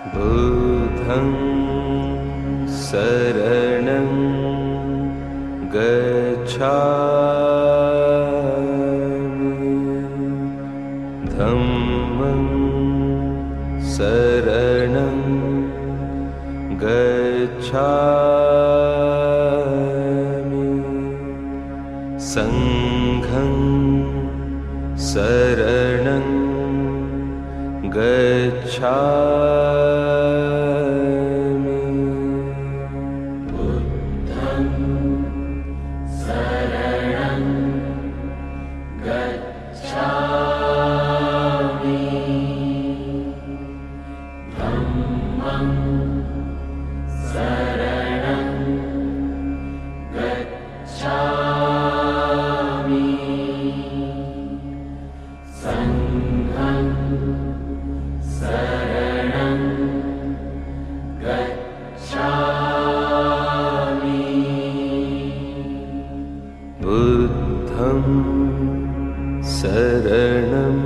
बुद्धं शरणं गच्छामि धम्मं शरणं गच्छामि संघं शरणं गच्छामि बुद्धं शरणं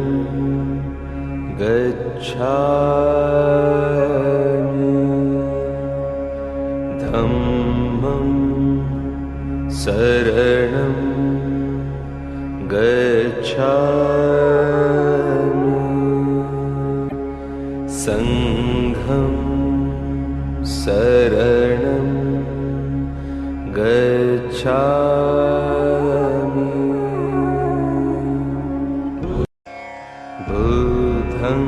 गच्छामि धम्मं शरणं गच्छामि संघं शरणं गच्छामि बुद्धं शरणं गच्छामि धम्मं शरणं गच्छामि संघं शरणं गच्छामि बुद्धं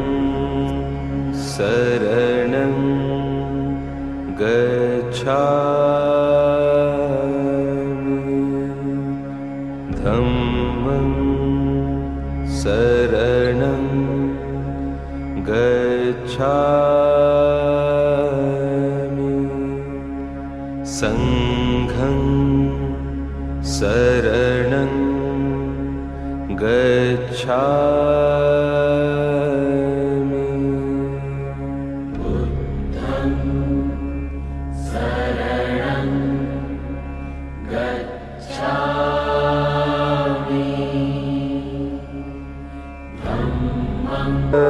शरणं गच्छामि धम्मं शरणं गच्छामि संघं शरणं गच्छामि बुद्धं शरणं गच्छामि धम्मं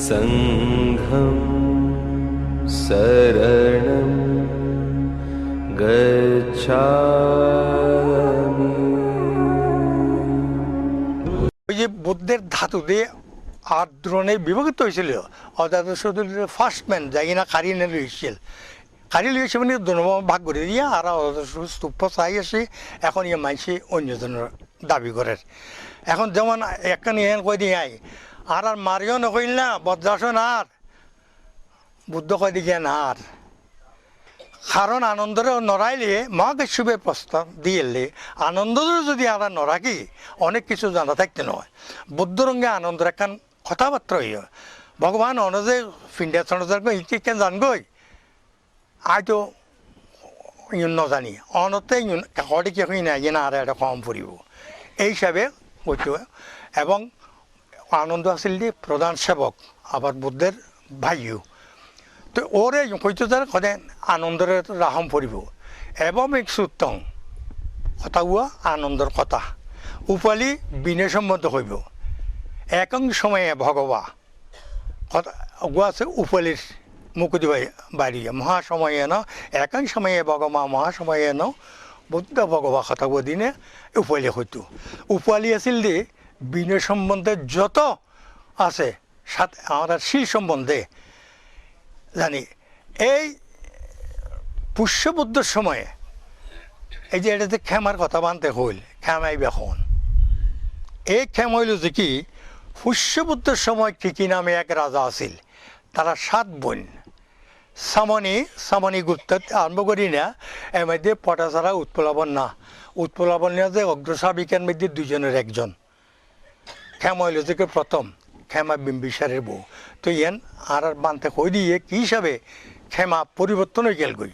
संघं शरणं गच्छामि ওই যে বুদ্ধের ধাতু দিয়ে আট ধরনের বিভক্ত হয়েছিল অর্থাৎ শুধু ফার্স্ট ম্যান যাই না কারি লইছিল কারি লইছে মানে ভাগ করে দিয়ে আর স্তূপ চাই আসে এখন ইয়ে মাইসে অন্যজনের দাবি করে এখন যেমন একখান ইয়ে কই দিয়ে আই আর মারিও নকইল না বদ্রাসন আর বুদ্ধ কই দিয়ে না আর কারণ আনন্দরে নড়াইলে মহাকাশ্যপে প্রস্তাব দিয়ে আনন্দরে যদি আমরা নরাকি অনেক কিছু জানা থাকতে নয় বুদ্ধ রঙে আনন্দের একখান কথাবার্তা হইয় ভগবান অনজে ফিন্ডিয়া কেন জানগই আয় তো নজানি অনতে কাকড়ি কি না ইয়ে না আর একটা কম পড়িব এই হিসাবে হইত এবং আনন্দ আসিল যে প্রধান সেবক আবার বুদ্ধের ভাইও তো ওরে কইতো তার সদায় আনন্দর রাহম পড়িব এবং এক সুত্তং কথা হুয়া আনন্দর কথা উপালি বিনয় সম্বন্ধ হইব একং সময়ে ভগবা কথা ওয়া আছে উপালির মুকুদি বাড়ি মহাসময়ে ন একং সময়ে ভগমা মহাসময়ে ন বুদ্ধ ভগবা কথা দিনে উপালি হইতো উপালি আছিল যে বিনয় সম্বন্ধে যত আছে সাথে আমরা শিল সম্বন্ধে জানি এই পুষ্যবুদ্ধর সময়ে এই যে এটাতে ক্ষমার কথা বানতে হইল ক্ষমাই বেখন এই ক্ষম হইল যে কি পুষ্যবুদ্ধর সময় কি নামে এক রাজা আছিল তারা 7 বোন সামনি গুপ্ত আরম্ভ করি না এর মধ্যে পটাচারা উৎপলাবন না যে অগ্রসাবিকের মধ্যে দুজনের একজন ক্ষম হইল যে প্রথম ক্ষমা বিম্বিসারের বউ তো ইয়ান আর বানতে কই দিয়ে কী হিসাবে ক্ষমা পরিবর্তন হয়ে গেল গই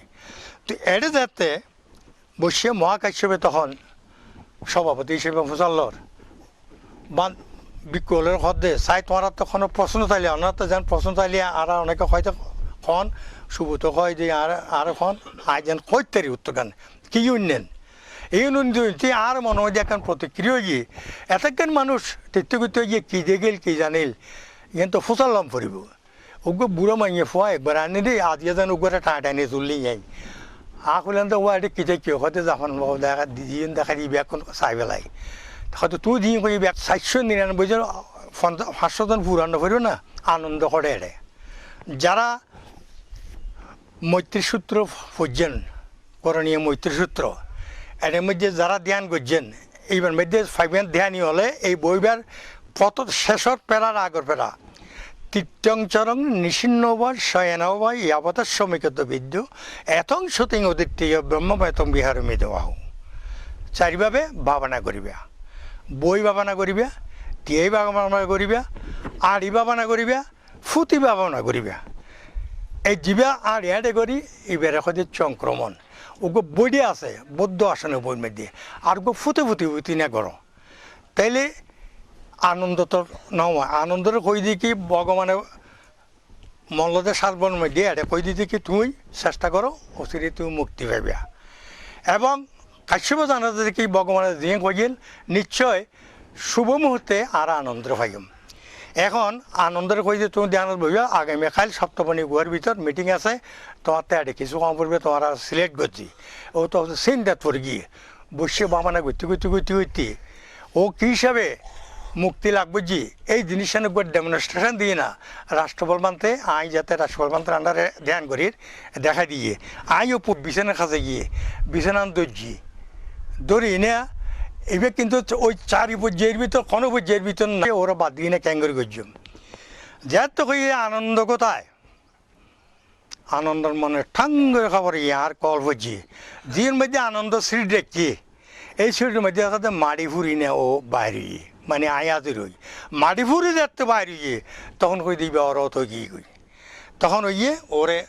তো এটা যাতে বসে মহাকাশ্যপে তখন সভাপতি হিসেবে ফসল্লর বান বিকলের হদে চাই তোমার তখন প্রশ্ন চাইলে অনার তো যেন প্রশ্ন চাইলে আর অনেকে হয়তো খন সুবুত হয় যে আর খন আই যেন কইতারি উত্তর গান কি উন্নয়ন এই উন্নয়ন আর মনে হয় এখন প্রতিক্রিয়া গিয়ে এতক্ষণ মানুষ তৃতীয় গিয়ে কী দিয়ে গেল কী জানিল ইয়ে তো ফসলাম ফুরিব ওকে বুড়ো মাইয়ে ফোয়া একবার আনি দিই আজকে যেন ওকে টানে তুললি যাই আকুলেন তো ও একটা কিতে কেউ হয়তো যখন দেখা দিয়ে দেখা দিই ব্যাগ চাই বেলাই হয়তো তুই দিয়ে কই ব্যাগ 499 জন 500 জন পুরানো ফুরব না আনন্দ করে এড়ে যারা মৈত্রী সূত্র পড়ছেন করণীয় মৈত্রী সূত্র এর মধ্যে যারা ধ্যান করছেন এইবার মধ্যে ফাইভেন ধ্যানই হলে এই বইবার পত শেষর পেরার আগর পেরা তীর্থংচরং নিশিন্নবা শয়নবা ইয়াবত শ্রমিকত বিদ্য এতং সতিং অদিত্য ব্রহ্মময়তং বিহারমে দেওয়াহ চারিভাবে ভাবনা করিবা বই ভাবনা করিবা টিয়াই ভাবনা করিবা আড়ি ভাবনা করিবা ফুটি ভাবনা করিবা এই জিবা আর ইয়াতে করি এবার এখন সংক্রমণ ওকে বইডে আছে বৌদ্ধ আসনে বই মধ্যে আর ওকে ফুটি না করো তাইলে আনন্দ তো নয় আনন্দের কই দিয়ে কি ভগবানে মল্লদের সার্বন মধ্যে এটা কই দিতে কি তুমি চেষ্টা করো অচিরে তুমি মুক্তি পাইবা এবং কাশ্যপ জানা যে কি ভগবানের দিয়ে কইল নিশ্চয় শুভ মুহূর্তে আর আনন্দ পাইম এখন আনন্দের কই যে তুমি ধ্যানত বইবা আগামীকাল সপ্তমণি গুহার ভিতর মিটিং আছে তোমার তো কিছু কম পড়বে তোমার সিলেক্ট করছি ও তো চিন্তাত পড়ে গিয়ে বসে বাবানা করতে ও কী হিসাবে মুক্তি লাগবে জি এই জিনিসটা একবার ডেমনস্ট্রেশন দিয়ে না রাষ্ট্রবল মানতে আই যাতে রাষ্ট্রবল মানতে আন্ডারে ধ্যান করি দেখা দিয়ে আই ও বিছানার কাছে গিয়ে বিছানান দর্জি ধরি না এবার কিন্তু ওই 4 পর্যায়ের ভিতর কোনো পর্যায়ের ভিতর না ওরা বাদ দিয়ে না ক্যাঙ্গরি করছুম যার তো কই আনন্দ কোথায় আনন্দের মনে ঠাং করে খবর আর কল পড়ছি জির মধ্যে আনন্দ সিঁড়ি দেখছি এই সিঁড়ির মধ্যে দেখা মাড়ি ফুরি না ও বাইরে মানে আয়াতের ওই মাটি ফুরে যাতে বাইরে গিয়ে তখন কই দিবে ওরা তো গিয়ে কই তখন ওইয়ে ওরে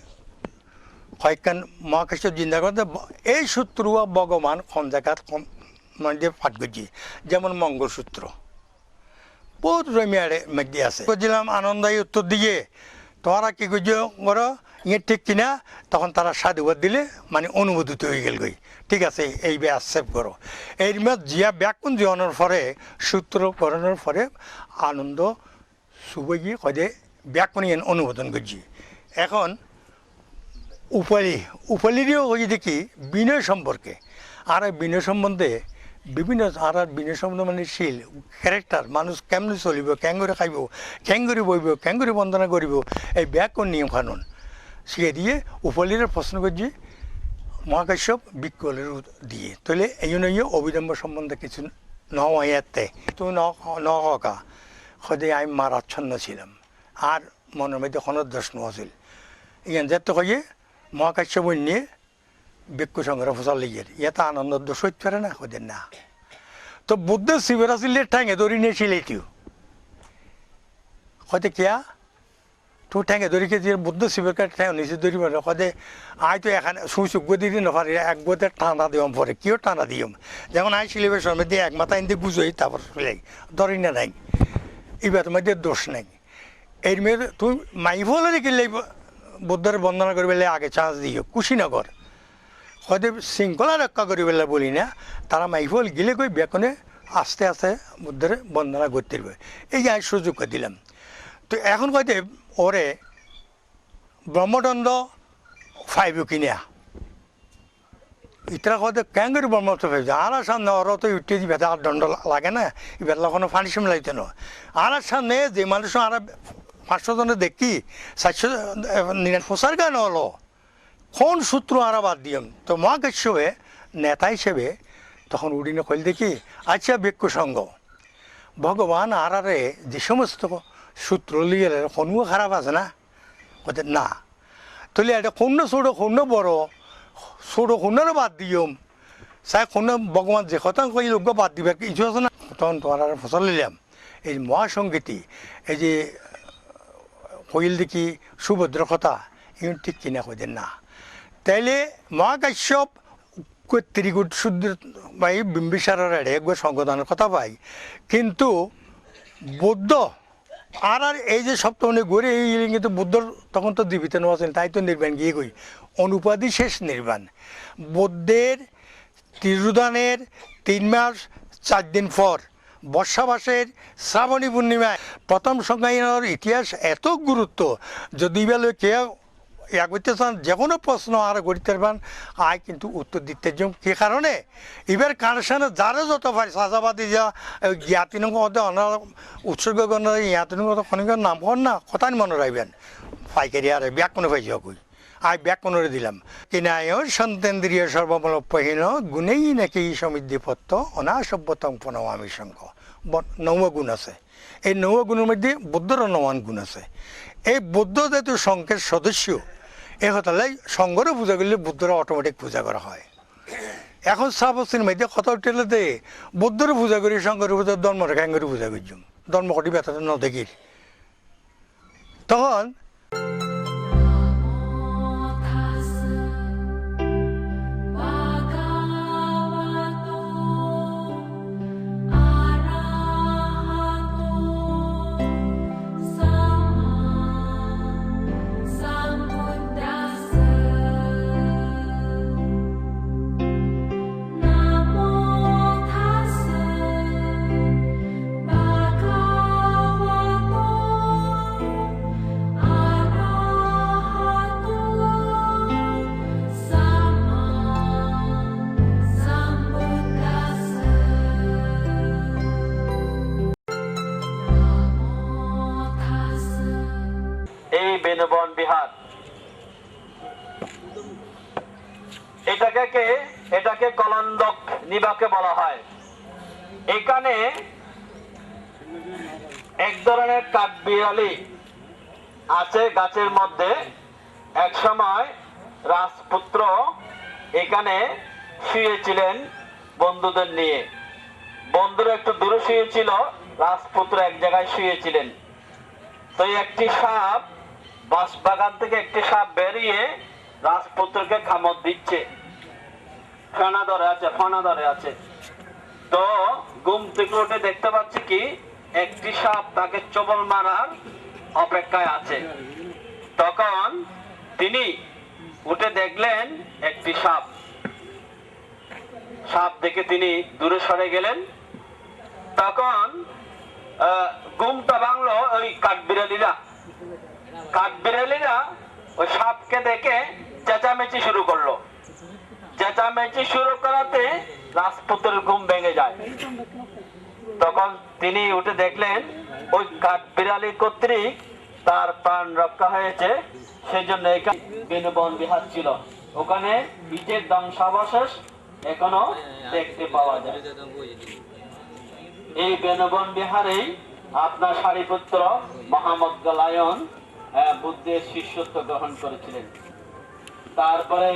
কয়েকখান মহাকাশ চিন্তা করতে এই সূত্র ভগবান কোন জায়গার মধ্যে পাঠ করছি যেমন মঙ্গলসূত্র বহুত রমিয়ারে মধ্যে আছে বলছিলাম আনন্দাই উত্তর দিয়ে তোমরা কি করছো করো ইয়ে ঠিক কিনা তখন তারা সাধুবাদ দিলে মানে অনুমোদিত হয়ে গেল গই ঠিক আছে এই বে অ্যাকসেপ্ট করো এর মধ্যে জিয়া ব্যাকুণ জীবনের পরে সূত্র করণের পরে আনন্দ শুভ গিয়ে কদে ব্যাকুণ অনুমোদন করছি এখন উপালিরও ওই দেখি বিনয় সম্পর্কে আর বিনয় সম্বন্ধে বিভিন্ন আর বিনয় সম্বন্ধে মানে শিল ক্যারেক্টার মানুষ কেমনি চলিব ক্যাঙ্গুরি খাইব ক্যাঙ্গুরি বইব ক্যাঙ্গুরি বন্দনা করিব এই ব্যাকুণ নিয়ম কানুন শিখে দিয়ে উপলির প্রশ্ন করছি মহাকাশ্যপ বিজ্ঞলের দিয়ে তাহলে এই জন্য অবিলম্ব সম্বন্ধে কিছু নয়াতে তুমি নকা সদে আমি মারাচ্ছন্ন ছিলাম আর মনের মধ্যে কোনো দোষ নছিল ইয়ান যাতে কয়ে মহাকাশ্যপ নিয়ে বিজ্ঞ সংগ্রহ ফসল লিগের ইয়াতে আনন্দ দোষ হইতে পারে না ওদের না তো বুদ্ধ শিবের আসলে ঠ্যাঙে ধরি নিয়েছিল এটিও হয়তো কিয়া তো ঠ্যাঙে ধরি খেয়ে বুদ্ধ শিবের কাছে ঠ্যাং নিচে ধরি মানে সদে আই তো এখানে সুযোগ দিদি নপারি এক বোধে টানা দিলাম পরে কিও টানা দিম যেমন আই সিলেবেশন মধ্যে এক মাথা এনে বুঝোই তারপর চলে ধরি না নাই এবার মধ্যে দোষ নাই এর মেয়ে তুমি মাই বলে কিনলে বুদ্ধের বন্দনা করবে আগে চান্স দিও কুশীনগর হয়তো শৃঙ্খলা রক্ষা করি বলে বলি না তারা মাইফল গিলে কই বেকনে আস্তে আস্তে বুদ্ধের বন্দনা করতে হবে এই যে আমি সুযোগ করে দিলাম তো এখন কইতে ওরে ব্রহ্মদণ্ড 5 কিনিয়া ইতরা কইতে ক্যাঙ্গুরি ব্রহ্মদণ্ড 5 আর সামনে ওরা তো উঠে দিবে আর দণ্ড লাগে না এবার কোনো ফানি সামলাইতে না আর সামনে যে মানুষ আর 500 জনে দেখি 499 কেন হলো কোন সূত্র আরা বাদ দিয়ম তো মহাকাশ্যপে নেতা হিসেবে তখন উড়িনে কইল দেখি আচ্ছা ভিক্ষু সঙ্গ ভগবান আরে যে সমস্ত সূত্র লিয়ে কোনও খারাপ আছে না ওদের না তাহলে এটা কোন ছোট কোন বড় ছোট কোনেরও বাদ দিয়ম চাই কোন ভগবান যে কথা কইল বাদ দিবে কিছু আছে না তখন তোমার আর ফসল নিলাম এই মহাসঙ্গীতি এই যে কইল দেখি সুভদ্র কথা ইউন ঠিক কিনা কইদের না তাইলে মহাকাশ্যপ ত্রিকুট শুদ্ধ ভাই বিম্বিসারের একবার সংগঠনের কথা পাই কিন্তু বৌদ্ধ আর এই যে সপ্তমে ঘুরে এই কিন্তু বুদ্ধর তখন তো জীবিত নেওয়া তাই তো নির্বাণ গিয়ে কই অনুপাধি শেষ নির্বাণ বৌদ্ধের তিরুদানের 3 মাস 4 দিন পর বর্ষা মাসের শ্রাবণী পূর্ণিমায় প্রথম সংজ্ঞায়নের ইতিহাস এত গুরুত্ব যদি বেলে কেউ ইয়া করতে চান যে কোনো প্রশ্ন আর করতে পারেন আয় কিন্তু উত্তর দিতে যাম কী কারণে এবার কানেকশানে যারা যত পারি চাষাবাদী যা জ্ঞাতিন উৎসর্গ ইয়াতিন খনিক নাম কর না কথাই মনে রাখবেন পাইকারি আর ব্যাকরণে পাইছি কই আয় ব্যাকরণে দিলাম কিনায় সন্তেন্দ্রিয় সর্বমূলপহীন গুণেই নাকি সমৃদ্ধিপত্র অনাসভ্যতম প্রণমামি শঙ্খ 9 গুণ আছে এই 9 গুণের মধ্যে বুদ্ধর 9 গুণ আছে এই বুদ্ধ যেহেতু সংঘের সদস্য এই হতালে সংঘরে পূজা করলে বুদ্ধরা অটোমেটিক পূজা করা হয় এখন শ্রাবস্তির মধ্যে কথা উঠলে দে বুদ্ধরে পূজা করি সংঘরে পূজা ধর্ম রেখা করে পূজা করছুম ধর্ম কটি ব্যথা ন দেখি তখন এই বেনবন বিহার এটাকে কলন্দক নিবাকে বলা হয়। এখানে এক ধরনের কাঠবিড়ালি আছে গাছের মধ্যে। এক সময় রাজপুত্র এখানে শুয়েছিলেন বন্ধুদের নিয়ে। বন্ধুরা একটু দূরে শুয়েছিল, রাজপুত্র এক জায়গায় শুয়েছিলেন। তো একটি সাপ, বাঁশবাগান থেকে একটি সাপ বেরিয়ে রাজপুত্রকে কামড় দিচ্ছে, ফেনা ধরে আছে। তো ঘুম থেকে উঠে দেখতে পাচ্ছি কি একটি সাপ তাকে চবল মারার অপেক্ষায় আছে। তখন তিনি উঠে দেখলেন একটি সাপ দেখে তিনি দূরে সরে গেলেন। তখন ঘুমটা ভাঙলো ওই কাঠবিড়ালিরা ওই সাপকে দেখে চেঁচামেচি শুরু করলো। চেঁচামেচি শুরু করাতে রাজপুত্রের ঘুম ভেঙে যায়। তখন তিনি উঠে দেখলেন ওই কাঠবিড়ালি কর্তৃক তার প্রাণ রক্ষা হয়েছে। সেই জন্য এখানে বেনবন বিহার ছিল। ওখানে ইটের ধ্বংসাবশেষ এখনো দেখতে পাওয়া যায়। এই বেনবন বিহারেই আপনার সারিপুত্র মহামদ গলায়ন বুদ্ধের শিষ্যত্ব গ্রহণ করেছিলেন। তারপরে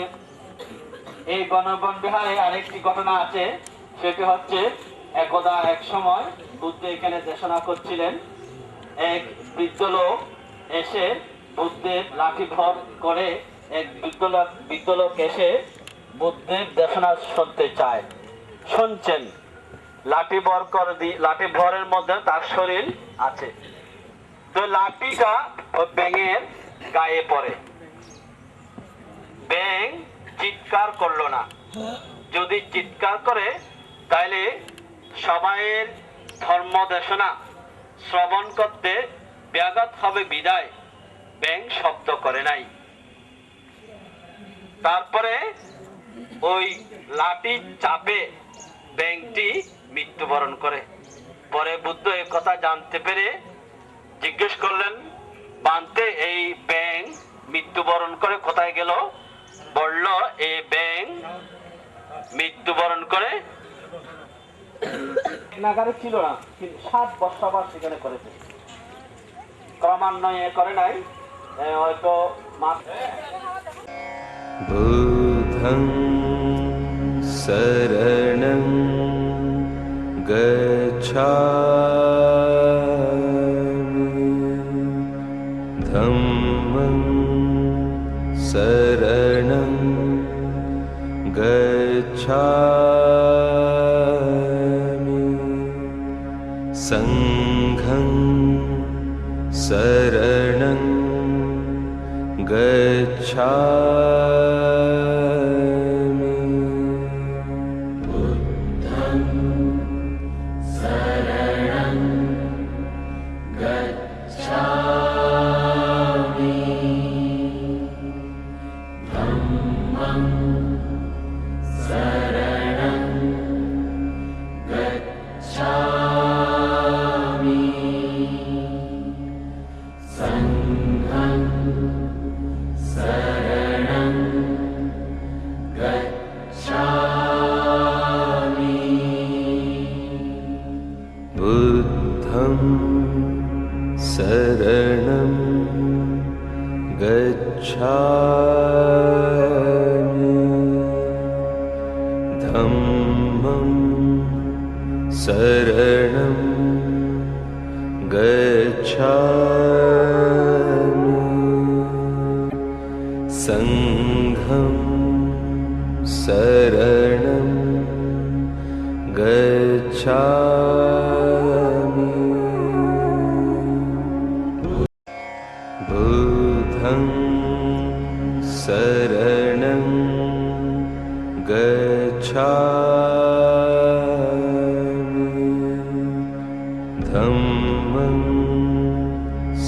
এই বেনবন বিহারে আরেকটি ঘটনা আছে, সেটি হচ্ছে একদা এক সময় বুদ্ধ এখানে দেশনা করছিলেন। এক বৃদ্ধ লোক এসে বুদ্ধের লাঠি ভর করে, এক বৃদ্ধ লোক এসে বুদ্ধের দেশনা শুনতে চায়। শুনছেন, লাঠি ভরের মধ্যে তার শরীর আছে। তো লাঠিটা ওই ব্যাঙের গায়ে পড়ে। ব্যাঙ চিৎকার করলো না। যদি চিৎকার করে তাহলে সবাইয়ের ধর্ম দেশনা শ্রবণ করতে ব্যাঘাত হবে বিদায় ব্যাঙ শব্দ করে নাই। তারপরে ওই লাঠি চাপে ব্যাঙটি মৃত্যুবরণ করে। পরে বুদ্ধ এই কথা জানতে পেরে জিজ্ঞেস করলেন, বানতে এই ব্যাঙ মৃত্যুবরণ করে কোথায় গেল? বলল এই ব্যাঙ মৃত্যুবরণ করে নাগারে ছিল না, কিন্তু 7 বর্ষাবাস সেখানে করেছে। ক্রমান্বয়ে করে নাই, হয়তো বুদ্ধং শরণং গচ্ছামি ধম্মং শরণং গচ্ছামি সংঘং শরণং গচ্ছামি बुद्धं शरणं शरणं गच्छामि धम्मं शरणं गच्छामि संघं शरणं गच्छामि बुद्धं शरणं गच्छामि धम्मं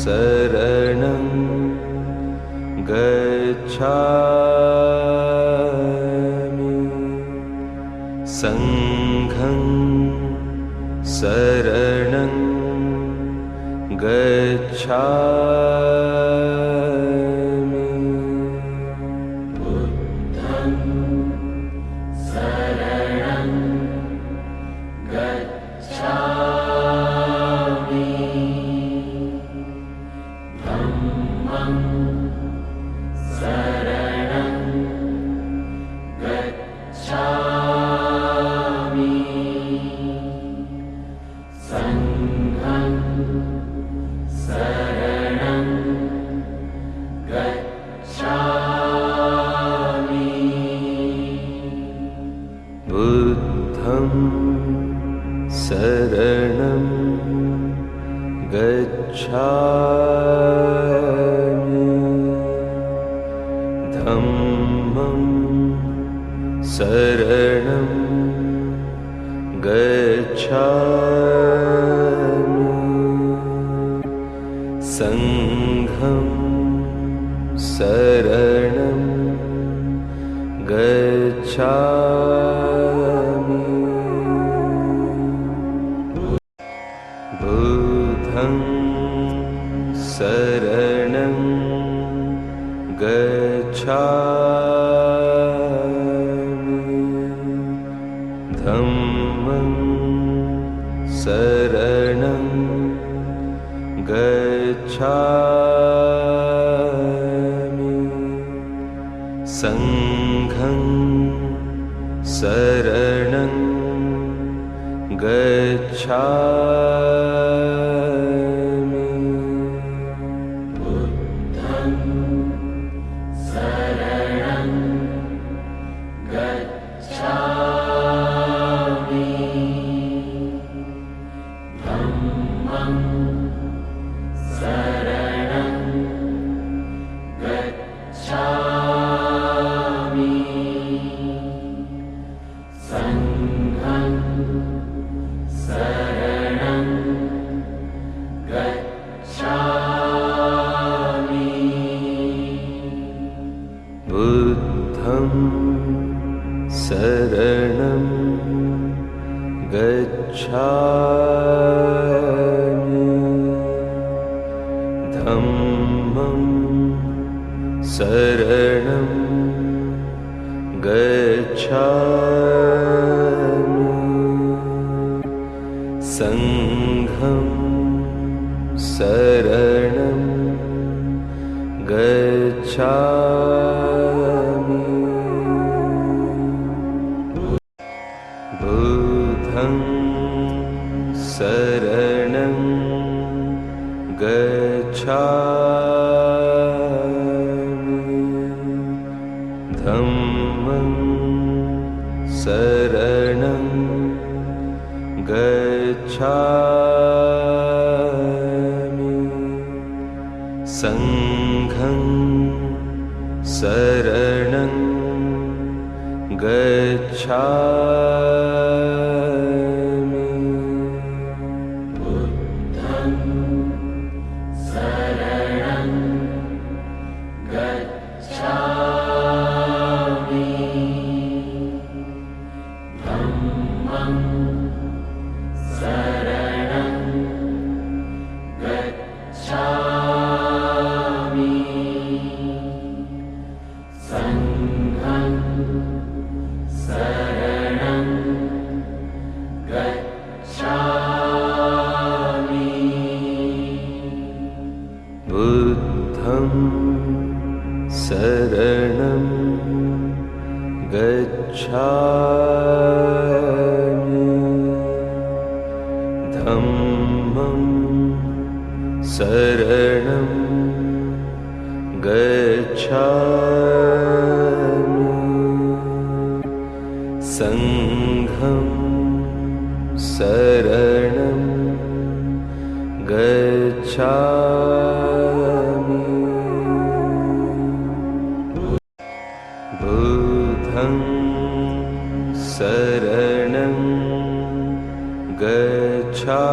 शरणं गच्छामि संघं शरणं गच्छामि बुद्धं शरणं गच्छामि धम्मं शरणं गच्छामि संघं शरणं गच्छामि बुद्धं शरणं गच्छामि धम्मं शरणं गच्छामि संघं शरणं गच्छामि बुद्धं शरणं गच्छामि धम्मं शरणं गच्छामि संघं शरणं गच्छामि बुद्धं शरणं गच्छामि धम्मं शरणं गच्छामि संघं शरणं गच्छामि बुद्धं शरणं गच्छामि धम्मं शरणं गच्छामि संघं शरणं गच्छामि बुद्धं शरणं गच्छामि धम्मं शरणं गच्छामि संघं शरणं गच्छामि बुद्धं शरणं गच्छामि धम्मं शरणं गच्छामि संघं शरणं गच्छामि बुद्धं शरणं गच्छामि धम्मं शरणं गच्छामि संघं शरणं गच्छामि बुद्धं शरणं गच्छामि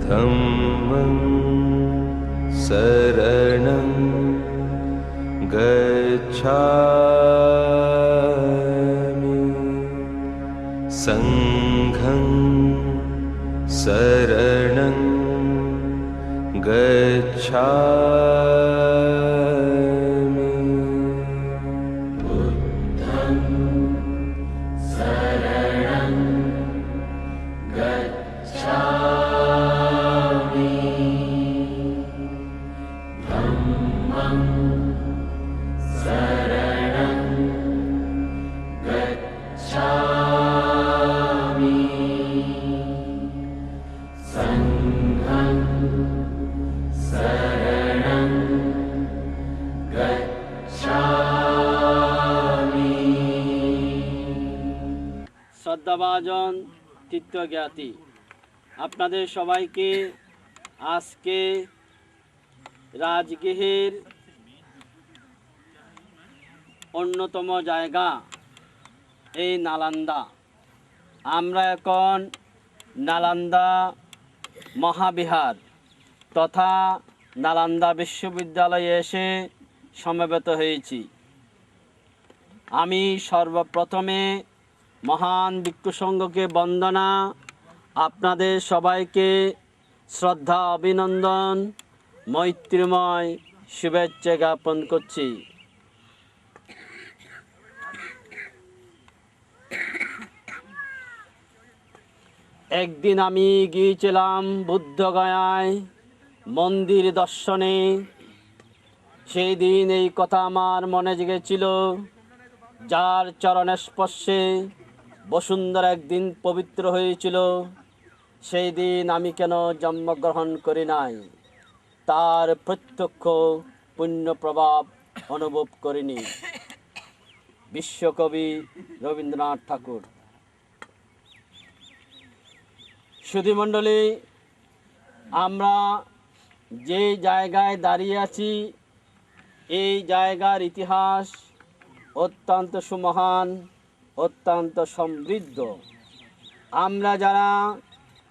धम्मं शरणं गच्छामि संघं शरणं गच्छामि शरणं गच्छामि धम्मं शरणं गच्छामि संघं शरणं गच्छामि। শ্রদ্ধাভাজন তীর্থজ্ঞাতি, আপনাদের সবাইকে আজকে রাজগৃহের অন্যতম জায়গা এই নালন্দা। আমরা এখন নালন্দা মহাবিহার তথা নালন্দা বিশ্ববিদ্যালয়ে এসে সমবেত হয়েছি। আমি সর্বপ্রথমে মহান ভিক্ষু সংঘকে বন্দনা, আপনাদের সবাইকে শ্রদ্ধা অভিনন্দন, মৈত্রীময় শুভেচ্ছা জ্ঞাপন করছি। একদিন আমি গিয়েছিলাম বুদ্ধগয়ায় মন্দির দর্শনে। সেই দিন এই কথা আমার মনে জেগেছিল, যার চরণে স্পর্শে বসুন্ধরা একদিন পবিত্র হয়েছিল, সেই দিন আমি কেন জন্মগ্রহণ করি নাই, তার প্রত্যক্ষ পুণ্য প্রভাব অনুভব করিনি। বিশ্বকবি রবীন্দ্রনাথ ঠাকুর। সুধীমণ্ডলী, আমরা যে জায়গায় দাঁড়িয়ে আছি, এই জায়গার ইতিহাস অত্যন্ত সুমহান, অত্যন্ত সমৃদ্ধ। আমরা যারা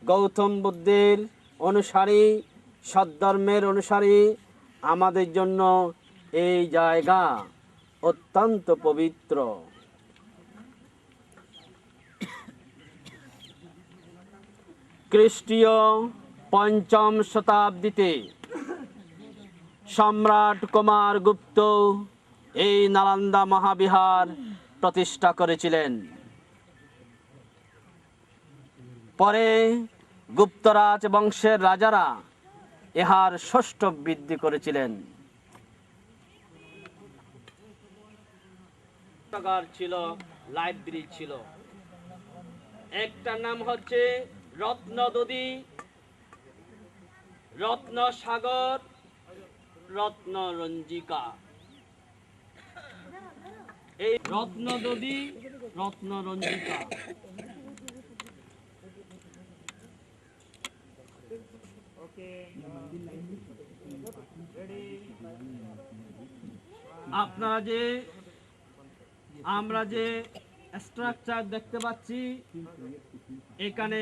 গৌতম বুদ্ধের অনুসারী, সদ্ধর্মের অনুসারী, আমাদের জন্য এই জায়গা অত্যন্ত পবিত্র। খ্রিস্টীয় ৫ম শতাব্দীতে সম্রাট কুমার গুপ্ত এই নালন্দা মহাবিহার প্রতিষ্ঠা করেছিলেন। পরে গুপ্তরাজ বংশের রাজারা ইহার ষষ্ঠ বৃদ্ধি করেছিলেন। ছিল, লাইব্রেরি ছিল। একটার নাম হচ্ছে রত্নদধি, রত্নসাগর, রত্নরঞ্জিকা। এই রত্নদধি, রত্নরঞ্জিকা আমরা যে স্ট্রাকচার দেখতে পাচ্ছি, এখানে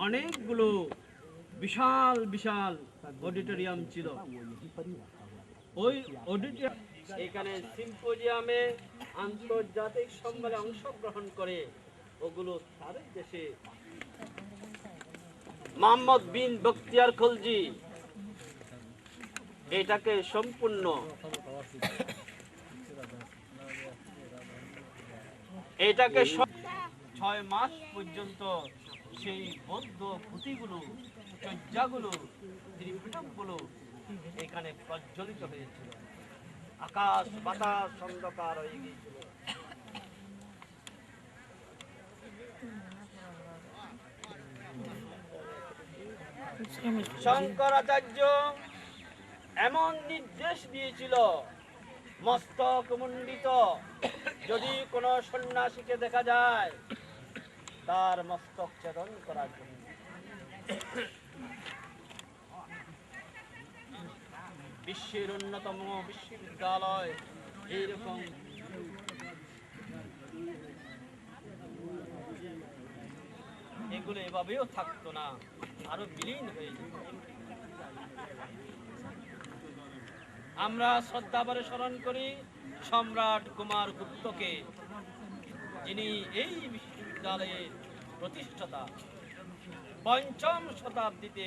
অনেকগুলো বিশাল বিশাল অডিটোরিয়াম ছিল। ওই অডিটোরিয়াম এখানে সিম্পোজিয়ামে আন্তর্জাতিক সম্মেলনে অংশগ্রহণ করে ওগুলো সারা দেশে মোহাম্মদ বিন বখতিয়ার খলজি এটাকে সম্পূর্ণ 6 মাস পর্যন্ত সেই বৌদ্ধ পুঁথিগুলো, চর্যাগুলো, ত্রিপিটকগুলো এখানে প্রজ্বলিত হয়েছিল। আকাশ বাতাস অন্ধকার হয়ে গিয়েছিল। শঙ্করাচার্য এমন নির্দেশ দিয়েছিল, মস্তক মুন্ডিত যদি কোনো সন্ন্যাসীকে দেখা যায় তার মস্তক ছেদন করার জন্য। বিশ্বের অন্যতম বিশ্ববিদ্যালয় এইরকম এগুলো এভাবেও থাকতো না, আরো বিলীন হয়ে যেত। আমরা শ্রদ্ধাভরে স্মরণ করি সম্রাট কুমার গুপ্তকে, যিনি এই বিশ্ববিদ্যালয়ের প্রতিষ্ঠাতা। 5ম শতাব্দীতে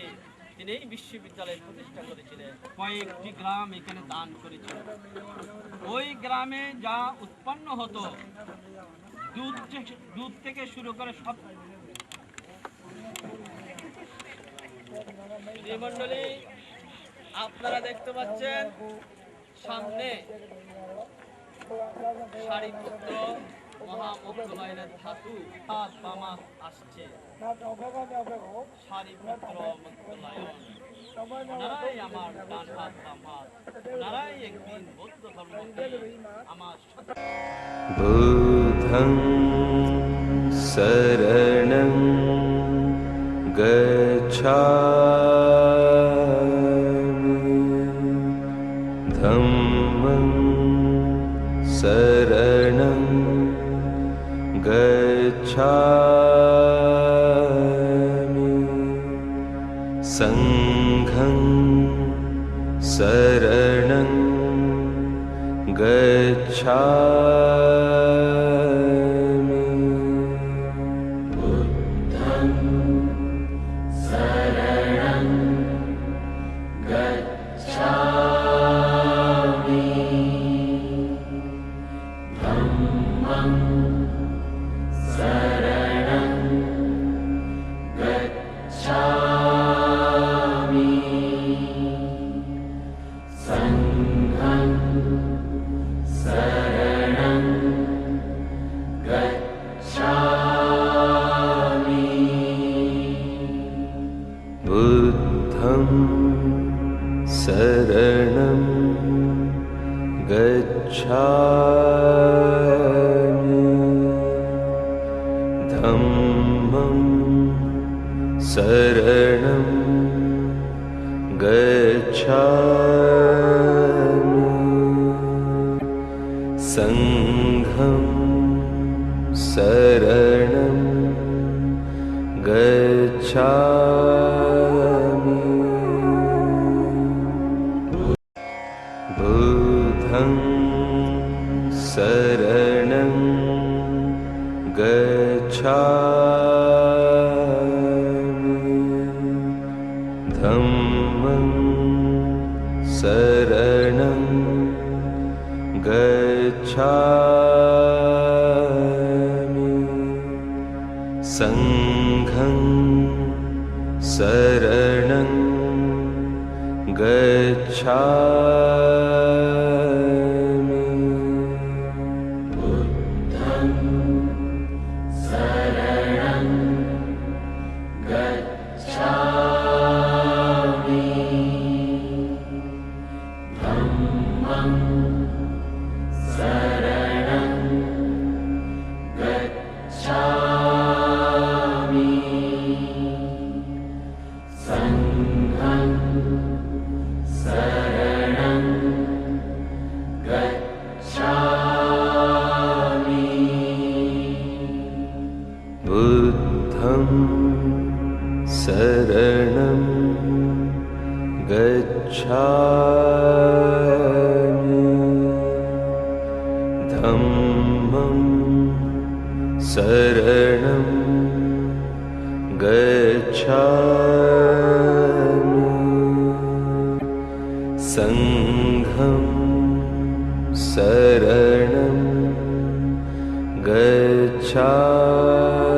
তিনি এই বিশ্ববিদ্যালয় প্রতিষ্ঠা করেছিলেন। কয়েকটি গ্রাম এখানে দান করেছিলেন। ওই গ্রামে যা উৎপন্ন হতো, দুধ থেকে শুরু করে সব মন্ডলী আপনারা দেখতে পাচ্ছেন সামনে সারিপুত্র মহামুক্তলায়নের ধাতু হাত বামা আসছে। সারিপুত্র মুক্তলায়ন ওনারাই আমার ডান হাত বাম হাত, ওনারাই একদিন বৌদ্ধ ধর্মকে আমার বুদ্ধং শরণং গচ্ছামি ধম্মং শরণং গচ্ছামি সংঘং শরণং গচ্ছামি बुद्धं शरणं गच्छामि धम्मं शरणं गच्छामि संघं शरणं गच्छामि बुद्धं शरणं गच्छामि धम्मं शरणं गच्छामि संघं शरणं गच्छामि बुद्धं शरणं गच्छामि धम्मं शरणं गच्छामि संघं शरणं गच्छामि बुद्धं शरणं गच्छामि धम्मं शरणं गच्छामि संघं शरणं गच्छामि बुद्धं शरणं गच्छामि धम्मं शरणं गच्छामि संघं शरणं गच्छामि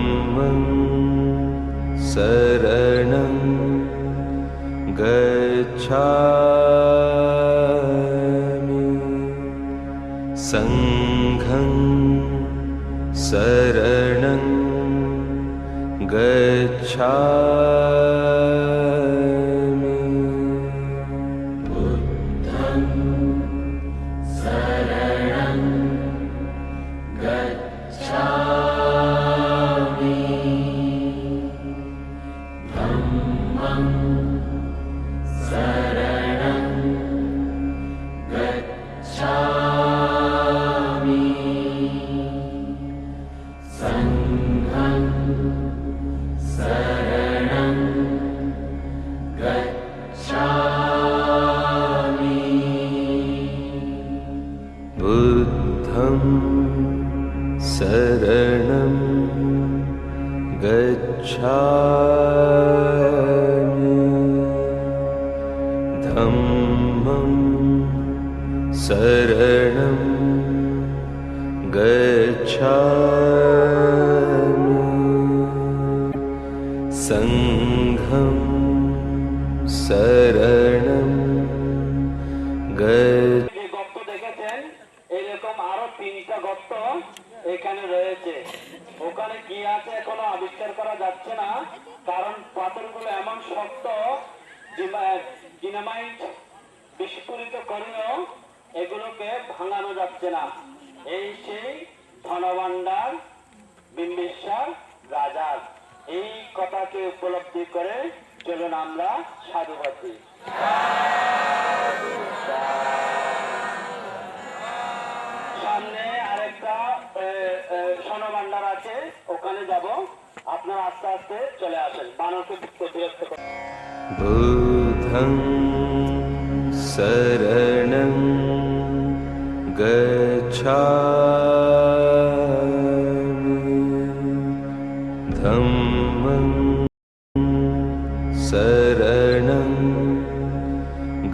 धम्मं शरणं गच्छामि संघं शरणं गच्छामि बुद्धं शरणं गच्छामि धम्मं शरणं गच्छामि संघं शरणं गच्छामि बुद्धं शरणं गच्छामि धम्मं शरणं गच्छामि संघं शरणं गच्छामि যে গর্ত দেখেছেন এরকম আরো 3টা গর্ত এখানে রয়েছে। ওখানে কি আছে এখনো আবিষ্কার করা যাচ্ছে না, কারণ পাথরগুলো এমন শক্ত, ডিনামাইট বিস্ফোরিত করলেও এগুলোকে ভাঙানো যাচ্ছে না। এই সেই ধনভাণ্ডার বিম্বিসার রাজার। এই কথাকে উপলব্ধি করে চলুন আমরা সাধুবাদ দিই। সামনে আরেকটা স্বর্ণভাণ্ডার আছে, ওখানে যাব। আপনারা আস্তে আস্তে চলে আসেন, বানরকে প্রতিরোধ করুন। बुद्धं शरणं गच्छामि धम्मं शरणं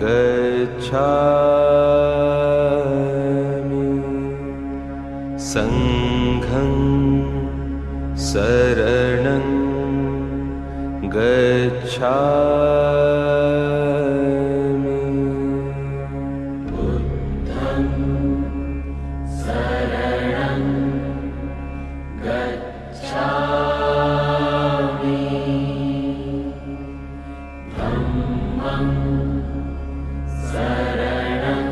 गच्छामि संघं शरणं गच्छामि बुद्धं शरणं गच्छामि धम्मं शरणं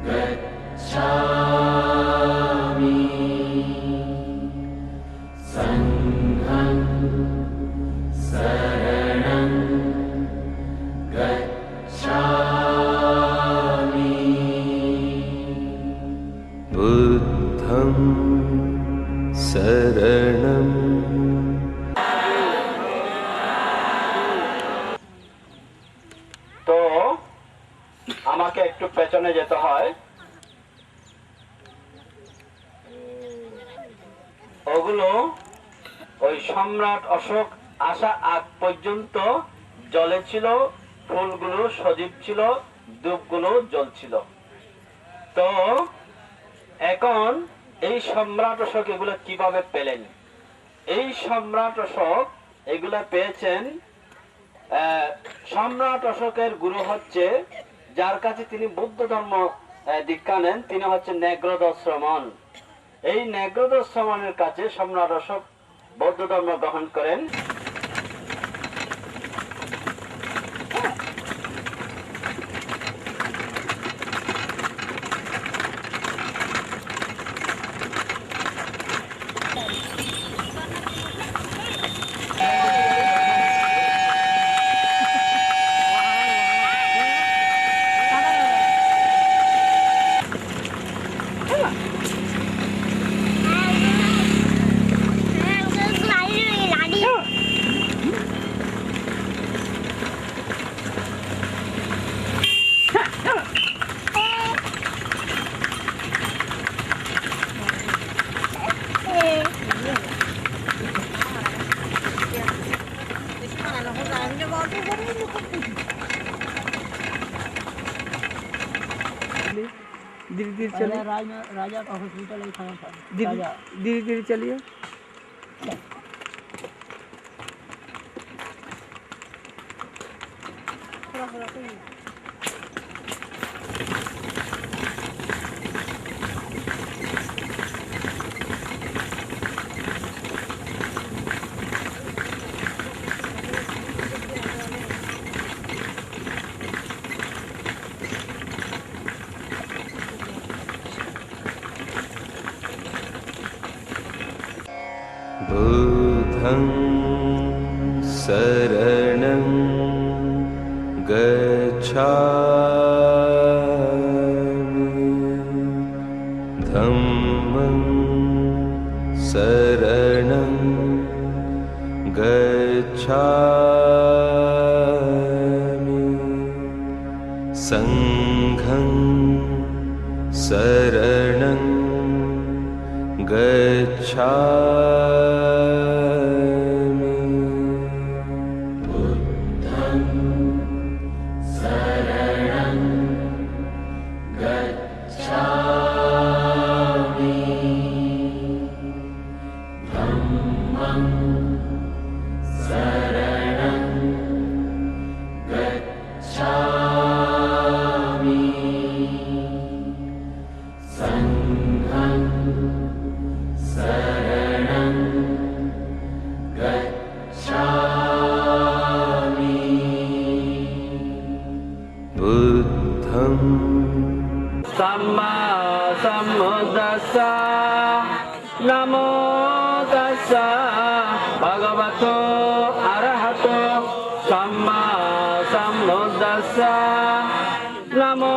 गच्छामि संघं शरणं गच्छामि बुद्धं शरणं তো আমাকে একটু পেছনে যেতে হয়। ওগুলো ওই সম্রাট অশোক আসা আগ পর্যন্ত জলে ছিল, ফুলগুলো সজীব ছিল, ধূপগুলো জ্বলছিল। তো এখন এই সম্রাট অশোক এগুলো কিভাবে পেলেন? এই সম্রাট অশোক এগুলা পেয়েছেন, সম্রাট অশোকের গুরু হচ্ছে, যার কাছে তিনি বুদ্ধ ধর্ম দীক্ষা নেন, তিনি হচ্ছেন নেগ্রোদশ্রমণ। এই নেগ্রোদশ্রমণের কাছে সম্রাট অশোক বৌদ্ধ ধর্ম গ্রহণ করেন। धीरे धीरे चलिए राजा का हॉस्पिटल ही था धीरे धीरे चलिए बुद्धं शरणं गच्छामि धम्मं शरणं गच्छामि संघं शरणं गच्छामि बुद्धं शरणं गच्छामि धम्मं शरणं गच्छामि संघं शरणं गच्छामि बुद्धं सम्मा सम्बुद्धस्सा नमो तस्सा भगवतो अरहतो सम्मा सम्बुद्धस्सा नमो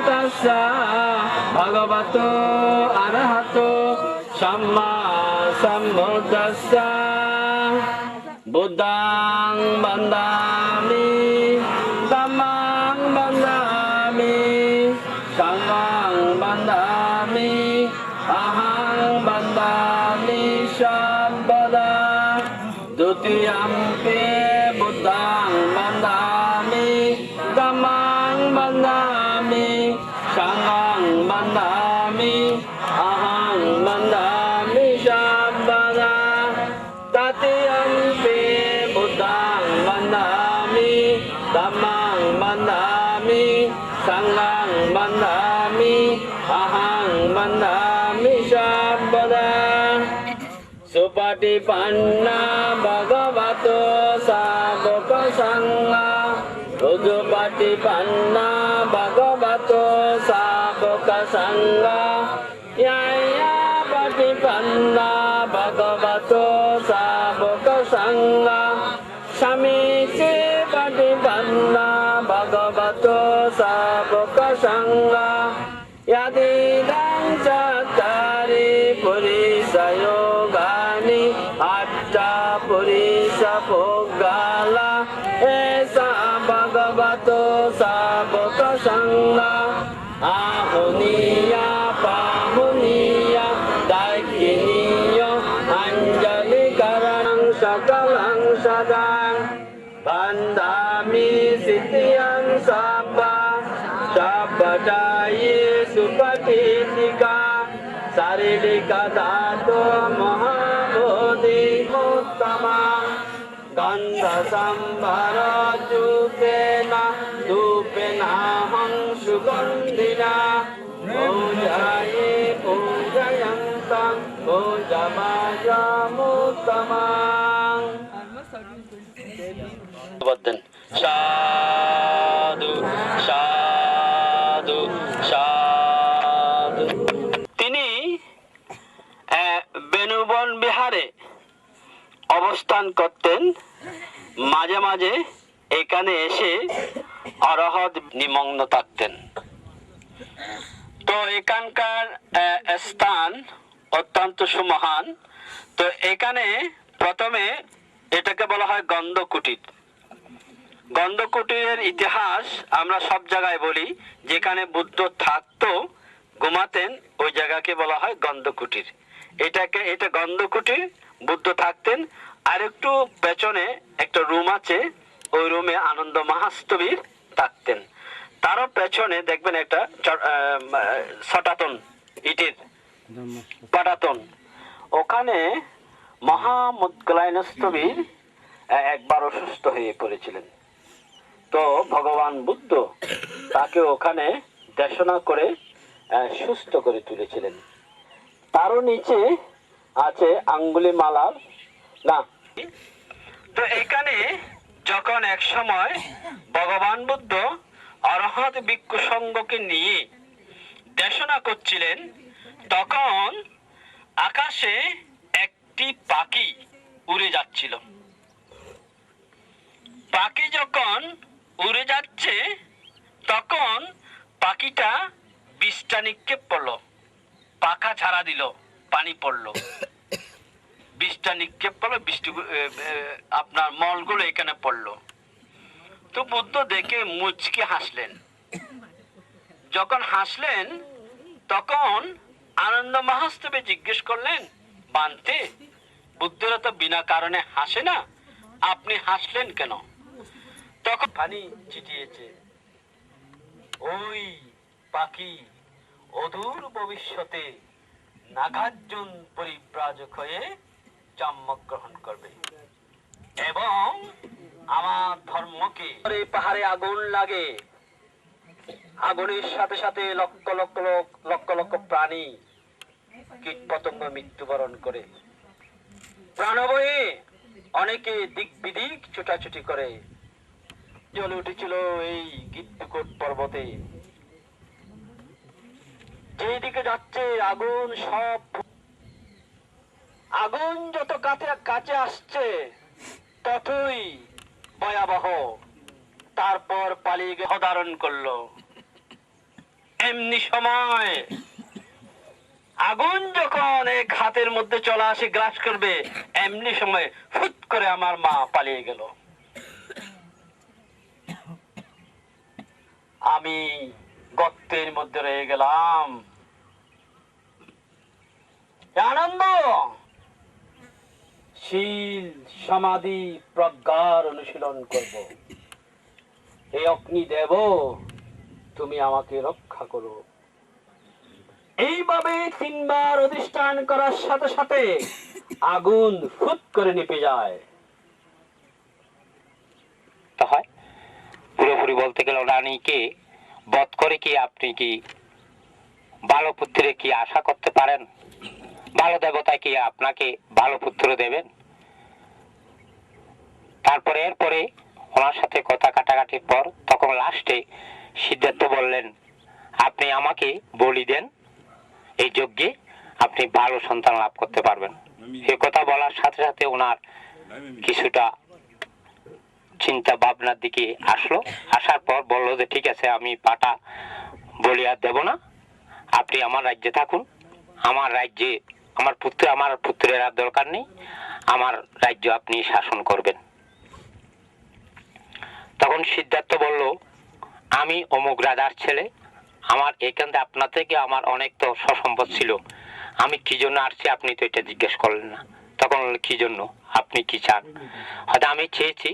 तस्सा भगवतो अरहतो सम्मा सम्बुद्धस्सा बुद्धं वन्दामि धम्मं वन्दामि संघं वन्दामि अहं वन्दामि सर्वदा द्वितीयम्पि बुद्धं वन्दामि धम्मं वन्दामि संघं वन्दामि अहं वन्दामि सर्वदा तृतीयम्पि बुद्धं वन्दामि धम्मं वन्दामि संघं वन्दामि अहं वन्दामि सर्वदा सुपटिपन्ना भगवतो सावक संघा उजुपटिपन्ना भगवतो सावक संघा याया पटिपन्ना भगवतो सावक संघा समीचे पटिपन्ना भगवतो सावक संघा यदिदं चत्वारि पुरुषयोगानि अष्टपुरुषभोगाला एषा भगवतो सावक संघा आहुनीय पाहुनीय दाक्षिणीय अञ्जलिकरणं सकलं सदा वन्दामि सिद्धिं सब्बा सब्बदायि सुपतिका शारीरिक धातु महाबोधि उत्तमा गन्ध संभर चूपेन धूपेनाहं सुगन्धिना पूजाये पूजयन्तं पूजमायामुत्तमाम् साधु साधु साधु তিনি বেনুবন বিহারে অবস্থান করতেন মাঝে মাঝে এখানে এসে অরহত নিমগ্ন থাকতেন তো এখানকার স্থান অত্যন্ত সুমহান তো এখানে প্রথমে এটাকে বলা হয় গন্ধকুটির গন্ধকুটিরের ইতিহাস আমরা সব জায়গায় বলি যেখানে বুদ্ধ থাকতো ঘুমাতেন ওই জায়গাকে বলা হয় গন্ধকুটির এটা গন্ধকুটির বুদ্ধ থাকতেন আর একটু পেছনে একটা রুম আছে ওই রুমে আনন্দ মহাস্তবীর থাকতেন তারও পেছনে দেখবেন একটা সটাতন ইটের পাটাতন ওখানে মহামুদ্গলায়নস্তবীর একবার অসুস্থ হয়ে পড়েছিলেন তো ভগবান বুদ্ধ তাকে ওখানে দেশনা করে সুস্থ করে তুলেছিলেন তারও নিচে আছে আঙ্গুলিমালার না তো এখানে যখন এক সময় ভগবান বুদ্ধ অরহত ভিক্ষু সংঘকে নিয়ে দেশনা করছিলেন তখন আকাশে একটি উড়ে যাচ্ছিল। পাখি যখন উড়ে যাচ্ছে তখন পাখিটা বিষটা নিক্ষেপ করলো, পাখা ছাড়া দিল, পানি পড়লো, বিষটা নিক্ষেপ করলো, বৃষ্টি আপনার মলগুলো এখানে পড়লো। তো বুদ্ধ দেখে মুচকি হাসলেন। যখন হাসলেন তখন আনন্দ মহাস্তবে জিজ্ঞেস করলেন, বান্তে, বুদ্ধরা তো বিনা কারণে হাসে না, আপনি হাসলেন কেন? তখন পানি ছিটিয়েছে। ওই পাখি অদূর ভবিষ্যতে নাগার্জুন পরিব্রাজক হয়ে জন্ম গ্রহণ করবে এবং আমার ধর্মকে পাহাড়ে আগুন লাগে, আগুনের সাথে সাথে লক্ষ লক্ষ লক্ষ লক্ষ প্রাণী কীট পতঙ্গ মৃত্যুবরণ করে, প্রাণবয়ে অনেকে দিক বিদিক ছুটাছুটি করে। জ্বলে উঠেছিল এই গিদ্দকূট পর্বতে, যেদিকে যাচ্ছে আগুন, সব আগুন যত কাছে আসছে ততই ভয়াবহ। তারপর পালিয়ে গিয়ে ধারণ করলো। এমনি সময় আগুন যখন এক হাতের মধ্যে চলে আসে গ্রাস করবে, এমনি সময় ফুট করে আমার মা পালিয়ে গেল। আমি গর্তের মধ্যে রয়ে গেলাম। আনন্দ শীল সমাধি প্রজ্ঞার অনুশীলন করব। হে অগ্নি দেব, তুমি আমাকে রক্ষা করো। এইভাবে 3 বার অধিষ্ঠান করার সাথে সাথে আগুন ফুট করে নিভে যায়। হয় পুরোপুরি বলতে গেলে রানীকে বধ করে কি আপনি কি ভালো পুত্রে কি আশা করতে পারেন? ভালো দেবতায় কি আপনাকে ভালো পুত্র দেবেন? তারপরে এরপরে ওনার সাথে কথা কাটাকাটির পর তখন লাস্টে সিদ্ধার্থ বললেন, আপনি আমাকে বলি দেন, এই যজ্ঞে আপনি ভালো সন্তান লাভ করতে পারবেন। এ কথা বলার সাথে সাথে ওনার কিছুটা চিন্তা ভাবনার দিকে আসলো। আসার পর বললো যে ঠিক আছে, আমি পাটা বলি আর দেব না, আপনি আমার রাজ্যে থাকুন, আমার রাজ্যে আমার পুত্রের আর দরকার নেই, আমার রাজ্য আপনি শাসন করবেন। তখন সিদ্ধার্থ বলল, আমি অমুক রাজার ছেলে, আমার এখান থেকে আপনার থেকে আমার অনেক তো সসম্পদ ছিল, আমি কি জন্য আসছি আপনি তো এটা জিজ্ঞেস করলেন না। তখন কি জন্য, আপনি কি চান? হয়তো আমি চেয়েছি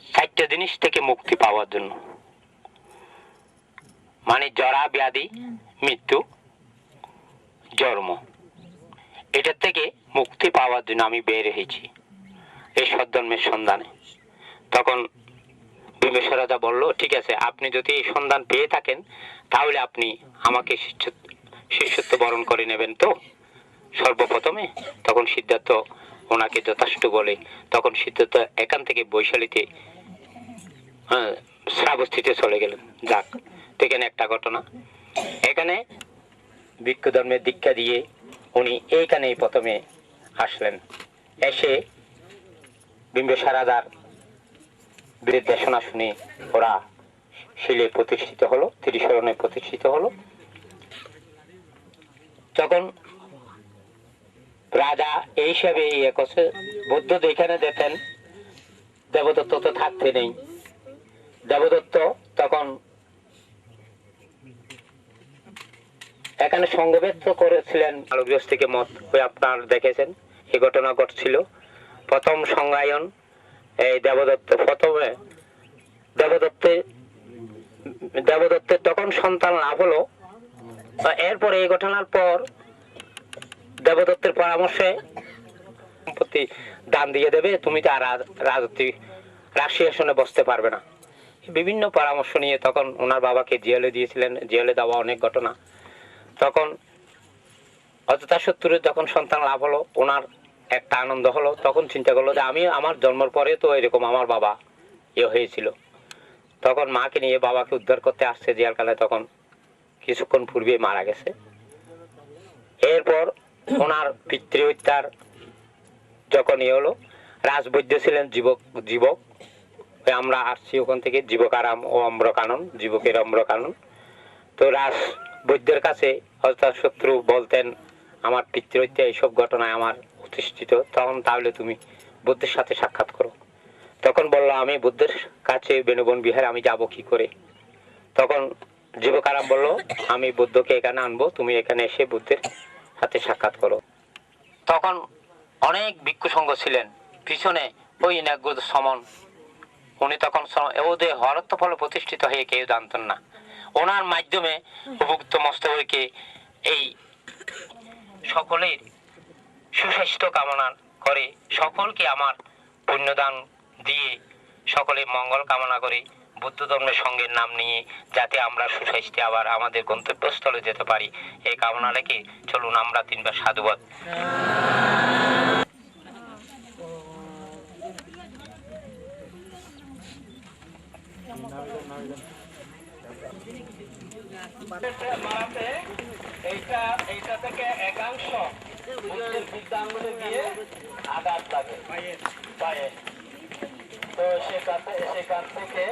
4টা জিনিস থেকে মুক্তি পাওয়ার জন্য, মানে জরা ব্যাধি, মৃত্যু, জন্ম, এটার থেকে মুক্তি পাওয়ার জন্য আমি বের হয়েছি এই সদ্ধর্মের সন্ধানে। তখন বিম্বেশ্বর রাজা বলল, ঠিক আছে, আপনি যদি এই সন্ধান পেয়ে থাকেন তাহলে আপনি আমাকে শিষ্যত্ব বরণ করে নেবেন তো সর্বপ্রথমে। তখন সিদ্ধার্থ ওনাকে যথেষ্ট বলে, তখন সিদ্ধার্থ এখান থেকে বৈশালীতে শ্রাবস্তিতে চলে গেলেন। যাক, এখানে একটা ঘটনা, এখানে ভিক্ষ ধর্মের দীক্ষা দিয়ে উনি এইখানেই প্রথমে আসলেন। এসে বিম্বেশ্বর রাজার নির্দেশনা শুনে ওরা শিলে প্রতিষ্ঠিত হলো, ত্রিশরণে প্রতিষ্ঠিত হলো। তখন রাজা এই হিসাবে ইয়ে করছে, বুদ্ধ যেখানে যেতেন দেবদত্ত তো থাকতে নেই। দেবদত্ত তখন এখানে সংঘবেদ করেছিলেন, আলোকজোশ থেকে মত হয়ে আপনার দেখেছেন এই ঘটনা ঘটছিল। প্রথম সংজ্ঞায়ন এই দেবদত্ত, প্রথমে দেবদত্তের তখন সন্তান লাভ হলো। এরপরে এই ঘটনার পর দেবদত্তের পরামর্শে সম্পত্তি দান দিয়ে দেবে, তুমি তো আর রাজত্ব রাজসিংহাসনে বসতে পারবে না। বিভিন্ন পরামর্শ নিয়ে তখন ওনার বাবাকে জেলে দিয়েছিলেন, জেলে দেওয়া অনেক ঘটনা। তখন অজাতশত্রুর যখন সন্তান লাভ হলো, ওনার একটা আনন্দ হলো। তখন চিন্তা করলো যে আমি আমার জন্মের পরে তো এরকম আমার বাবা হয়েছিল। তখন মাকে নিয়ে বাবাকে উদ্ধার করতে আসছে জেলখানে, তখন কিছুক্ষণ পূর্বে মারা গেছে। এরপর ওনার পিতৃহত্যার যখন ইয়ে হলো, রাজবৈদ্য ছিলেন জীবক, ওই আমরা আসছি ওখান থেকে, জীবকারাম ও অম্রকানন, জীবকের অম্রকানন। তো রাজবৈদ্যের কাছে অজাতশত্রু বলতেন, আমার পিতৃহত্যা এইসব ঘটনায় আমার প্রতিষ্ঠিত, তখন তাহলে তুমি বুদ্ধের সাথে সাক্ষাৎ করো। তখন বললো, আমি বুদ্ধের কাছে বেনুবন বিহারে আমি যাব কি করে? তখন জীবকারাম বলল, আমি বুদ্ধকে এখানে আনবো, তুমি এখানে এসে বুদ্ধের সাথে সাক্ষাৎ করো। তখন অনেক ভিক্ষু সংঘ ছিলেন পিছনে, ওই নাগগুদ সমন, উনি তখন ওদের হরত্ব ফলে প্রতিষ্ঠিত হয়ে কেউ জানতেন না। ওনার মাধ্যমে উপযুক্ত মস্তকে এই সকলের সুস্বাস্থ্য কামনা করে, সকলকে আমার পুণ্যদান দিয়ে সকলে মঙ্গল কামনা করে বুদ্ধ ধর্মের সঙ্গে নাম নিয়ে যাতে আমরা সুস্বাস্থ্যে আবার আমাদের গন্তব্যস্থলে যেতে পারি, এই কামনা রেখে চলুন আমরা তিনবার সাধুবাদ। এইটা থেকে একাংশ বুদ্ধের বিদ্যাঙ্গুলে গিয়ে আঘাত লাগে পায়ে, তো সেখান থেকে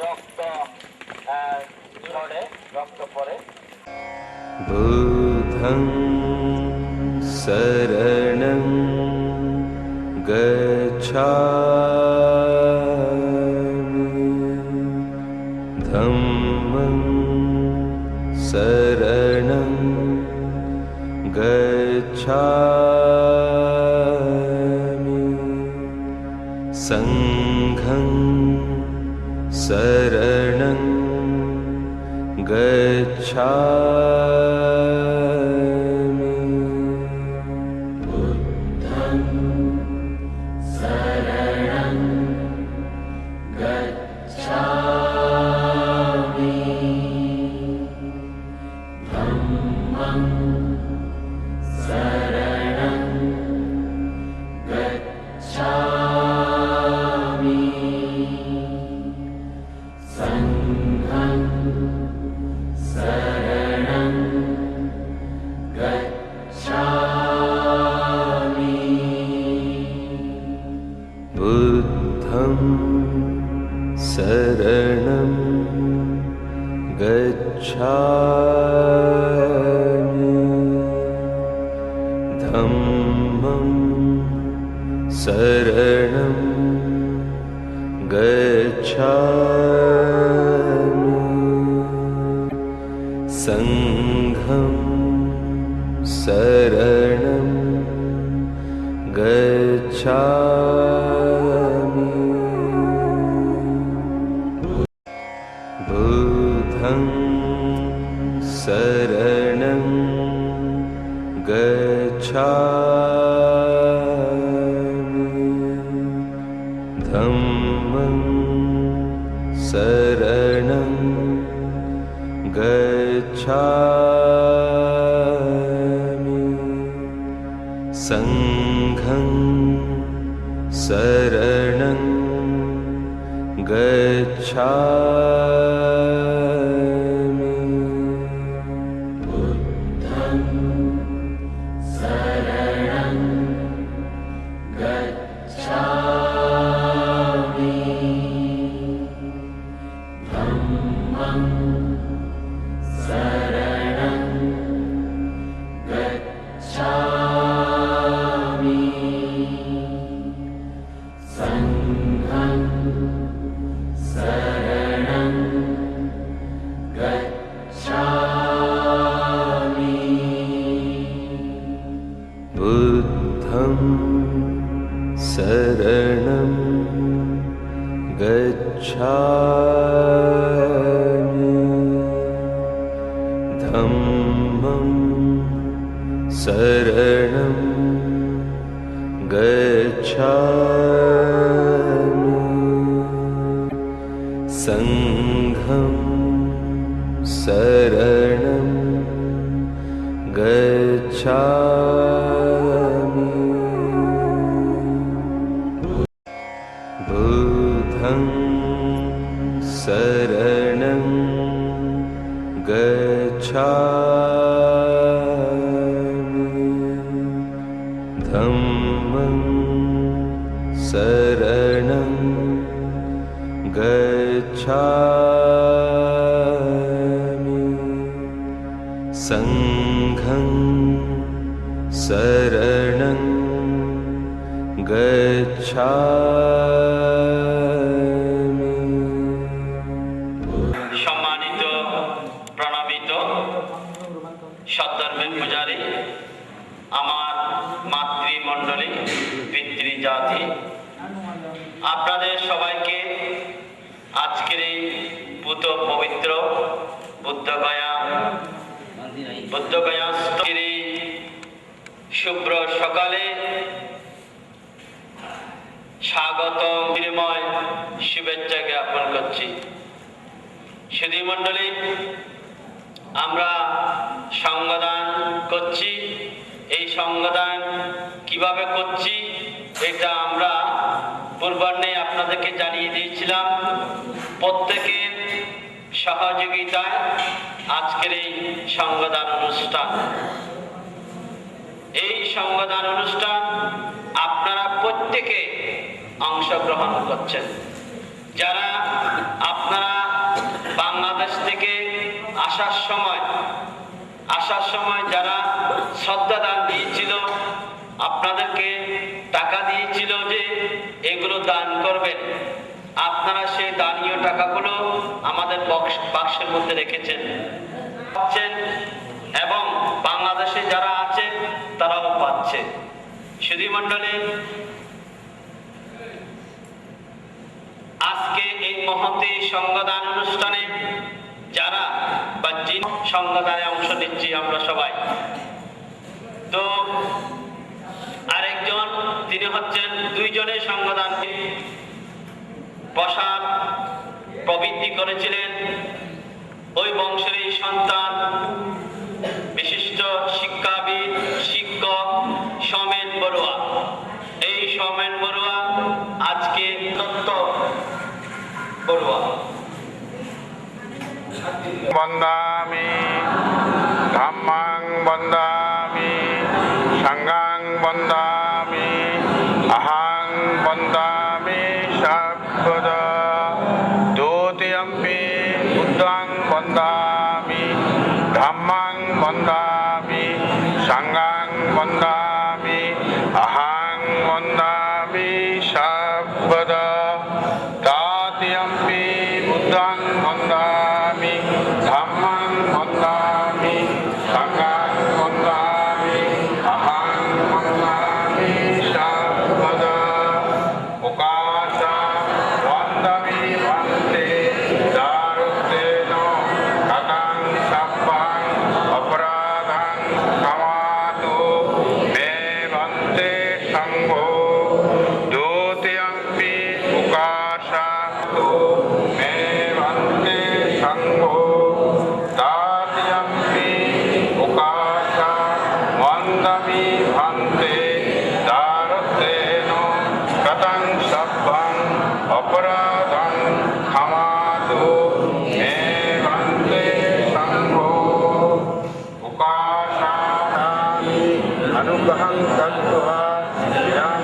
রক্ত ঝরে, রক্ত পড়ে। বুদ্ধং শরণং গচ্ছামি ধম্মং শরণং গচ্ছামি সংঘং শরণং গচ্ছামি बुद्धं शरणं गच्छामि धम्मं शरणं गच्छामि संघं शरणं गच्छामि बुद्धं शरणं गच्छामि धम्मं शरणं गच्छामि संघं शरणं गच्छामि बुद्धं शरणं गच्छामि धम्मं शरणं गच्छामि संघं शरणं गच्छामि बुद्धं शरणं गच्छामि धम्मं शरणं गच्छामि संघं शरणं गच्छामि बुद्धं शरणं गच्छामि धम्मं शरणं गच्छामि संघं शरणं गच्छामि बुद्धं शरणं गच्छामि धम्मं धम्मं शरणं गच्छामि संघं शरणं गच्छामि। সম্মানিত প্রণামিত সদ্ধর্মের পূজারী, আমার মাতৃমণ্ডলী, পিতৃজাতি, আপনাদের সবাইকে আজকের এই পুত পবিত্র বুদ্ধগয়াস্থির এই শুভ্র সকালে স্বাগত বিনিময় শুভেচ্ছা জ্ঞাপন করছি। সুধী মণ্ডলী, আমরা সঙ্গদান করছি। এই সঙ্গদান কিভাবে করছি এটা আমরা পূর্বাহ্নে আপনাদেরকে জানিয়ে দিয়েছিলাম। প্রত্যেকের সহযোগিতায় আজকের এই সঙ্গদান অনুষ্ঠান। এই সঙ্গদান অনুষ্ঠান আপনারা প্রত্যেকে অংশগ্রহণ করছেন। যারা আপনারা বাংলাদেশ থেকে আসার সময় যারা শ্রদ্ধা দান দিয়েছিল, আপনাদেরকে টাকা দিয়েছিল যে এগুলো দান করবেন, আপনারা সেই দানীয় টাকাগুলো আমাদের বাক্সের মধ্যে রেখেছেন এবং বাংলাদেশে যারা আছে তারাও পাচ্ছে। সুধী মণ্ডলী, আজকে এই মহতী সঙ্গদান অনুষ্ঠানে যারা বা যিনি সঙ্গদানে অংশ নিচ্ছি আমরা সবাই, তো আরেকজন তিনি হচ্ছেন দুইজনের সঙ্গদান বসার প্রবৃত্তি করেছিলেন। ওই বংশের এই সন্তান, বিশিষ্ট শিক্ষাবিদ, শিক্ষক সোমেন বড়ুয়া। এই সোমেন বড়ুয়া আজকে দত্ত বড়ুয়া। বন্দামি ধম্মাং বন্দামি সংঘাং বন্দামি অহং বন্দামি সর্বদা দ্বিতীয়ম্পি বুদ্ধং বন্দামি ধম্মাং বন্দামি সংঘাং বন্দামি অহং বন্দামি সর্বদা তৃতীয়ম্পি বুদ্ধং বন্দামি ধম্মাং বন্দামি সংঘাং বন্দামি অহং বন্দামি সর্বদা প্রকাশা বন্দামি বন্দে দারুতেন কটাং সব্বাং অপরাধাং ক্ষমাতু মে বন্দে সংঘো দ্বিতীয়ম্পি প্রকাশা মে বন্দে সংঘো তৃতীয়ম্পি প্রকাশা বন্দামি বন্দে দারুতেন কটাং সব্বাং অপরাধাং ক্ষমাতু মে বন্দে সংঘো প্রকাশামি অনুগ্রহং তত্ত্বা চিরং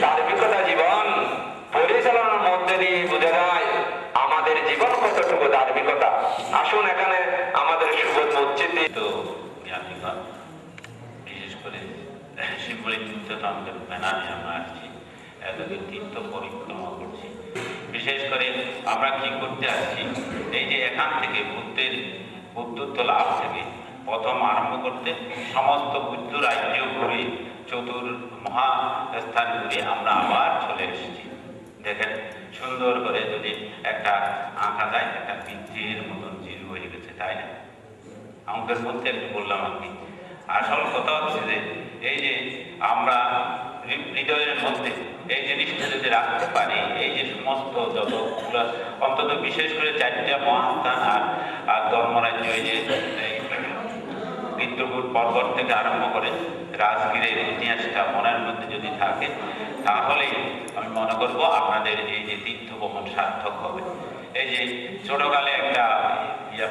ধার্মিকতা জীবন পরিচালনার মধ্যে দিয়ে বোঝা যায় আমাদের জীবন কতটুকু ধার্মিকতা। আসুন এখানে আমাদের সুবোধ মসজিদে তো জ্ঞানীগণ, বিশেষ করে শিবপুরি তীর্থতন্ত্রের ব্যানারে আমরা আসছি, এতদিন তীর্থ পরিক্রমা করছি। বিশেষ করে আমরা কি করতে আসছি, এই যে এখান থেকে বুদ্ধত্ব লাভ থেকে প্রথম আরম্ভ করতে সমস্ত বুদ্ধ রাজ্য ঘুরে মহাস্থান ঘুরে আমরা আবার চলে এসেছি। দেখেন সুন্দর করে যদি একটা আঁকা যায়, একটা বৃদ্ধির মতন জিরু হয়ে গেছে, তাই না? আমাদের মধ্যে একটু বললাম আর কি। আসল কথা হচ্ছে যে এই যে আমরা হৃদয়ের মধ্যে এই জিনিসটা যদি রাখতে পারি, এই যে সমস্ত যতগুলো অন্তত বিশেষ করে 4টা মহাস্থান আর ধর্মরাজ্য, এই যে চিত্রকূট পর্বত থেকে আরম্ভ করে রাজগীরের ইতিহাসটা মনের মধ্যে যদি থাকে, তাহলে আমি মনে করব আপনাদের এই যে তীর্থ ভ্রমণ সার্থক হবে। এই যে ছোটকালে একটা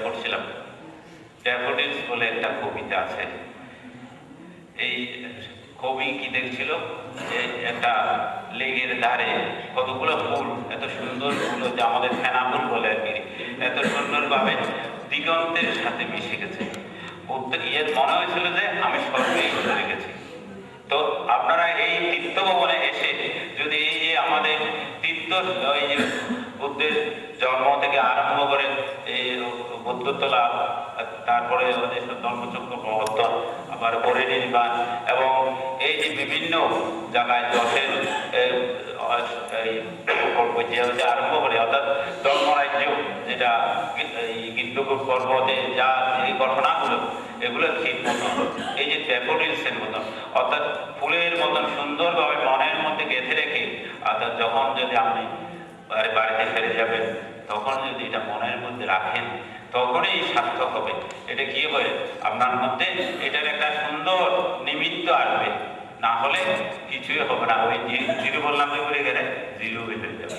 পড়ছিলাম, ড্যাফোডিলস বলে একটা কবিতা আছে। এই কবি কি দেখছিল যে একটা লেগের ধারে কতগুলো ফুল, এত সুন্দর ফুল, যে আমাদের ফেনা ফুল বলে আর কি, এত সুন্দরভাবে দিগন্তের সাথে মিশে গেছে। এর মনে হয়েছিল যে আমি স্বর্গে চলে গেছি। তো আপনারা এই তীর্থ ভবনে এসে যদি এই যে আমাদের তীর্থ, এই যে বুদ্ধের জন্ম থেকে আরম্ভ করে এই বুদ্ধত্ব লাভ, তারপরে ধর্মচক্র প্রবর্তন, আবার পরিনির্বাণ, এবং এই যে বিভিন্ন জায়গায় যশের আরম্ভ করে, অর্থাৎ ধর্মরাজ্য যেটা গিদ্ধকূট পর্বতে যা এই ঘটনাগুলো, এগুলো ঠিক মতন এই যে ড্যাফোডিলসের মতন, অর্থাৎ ফুলের মতন সুন্দরভাবে মনের মধ্যে গেঁথে রেখে, অর্থাৎ যখন যদি আপনি বাড়িতে ফিরে যাবেন, তখন যদি এটা মনের মধ্যে রাখেন, তখনই সার্থক হবে। এটা কি হবে, আপনার মধ্যে এটার একটা সুন্দর নিমিত্ত আসবে, না হলে কিছুই হবে না। ওই জিরু বললাম ঘুরে গেলে জিরু হয়ে যাবে।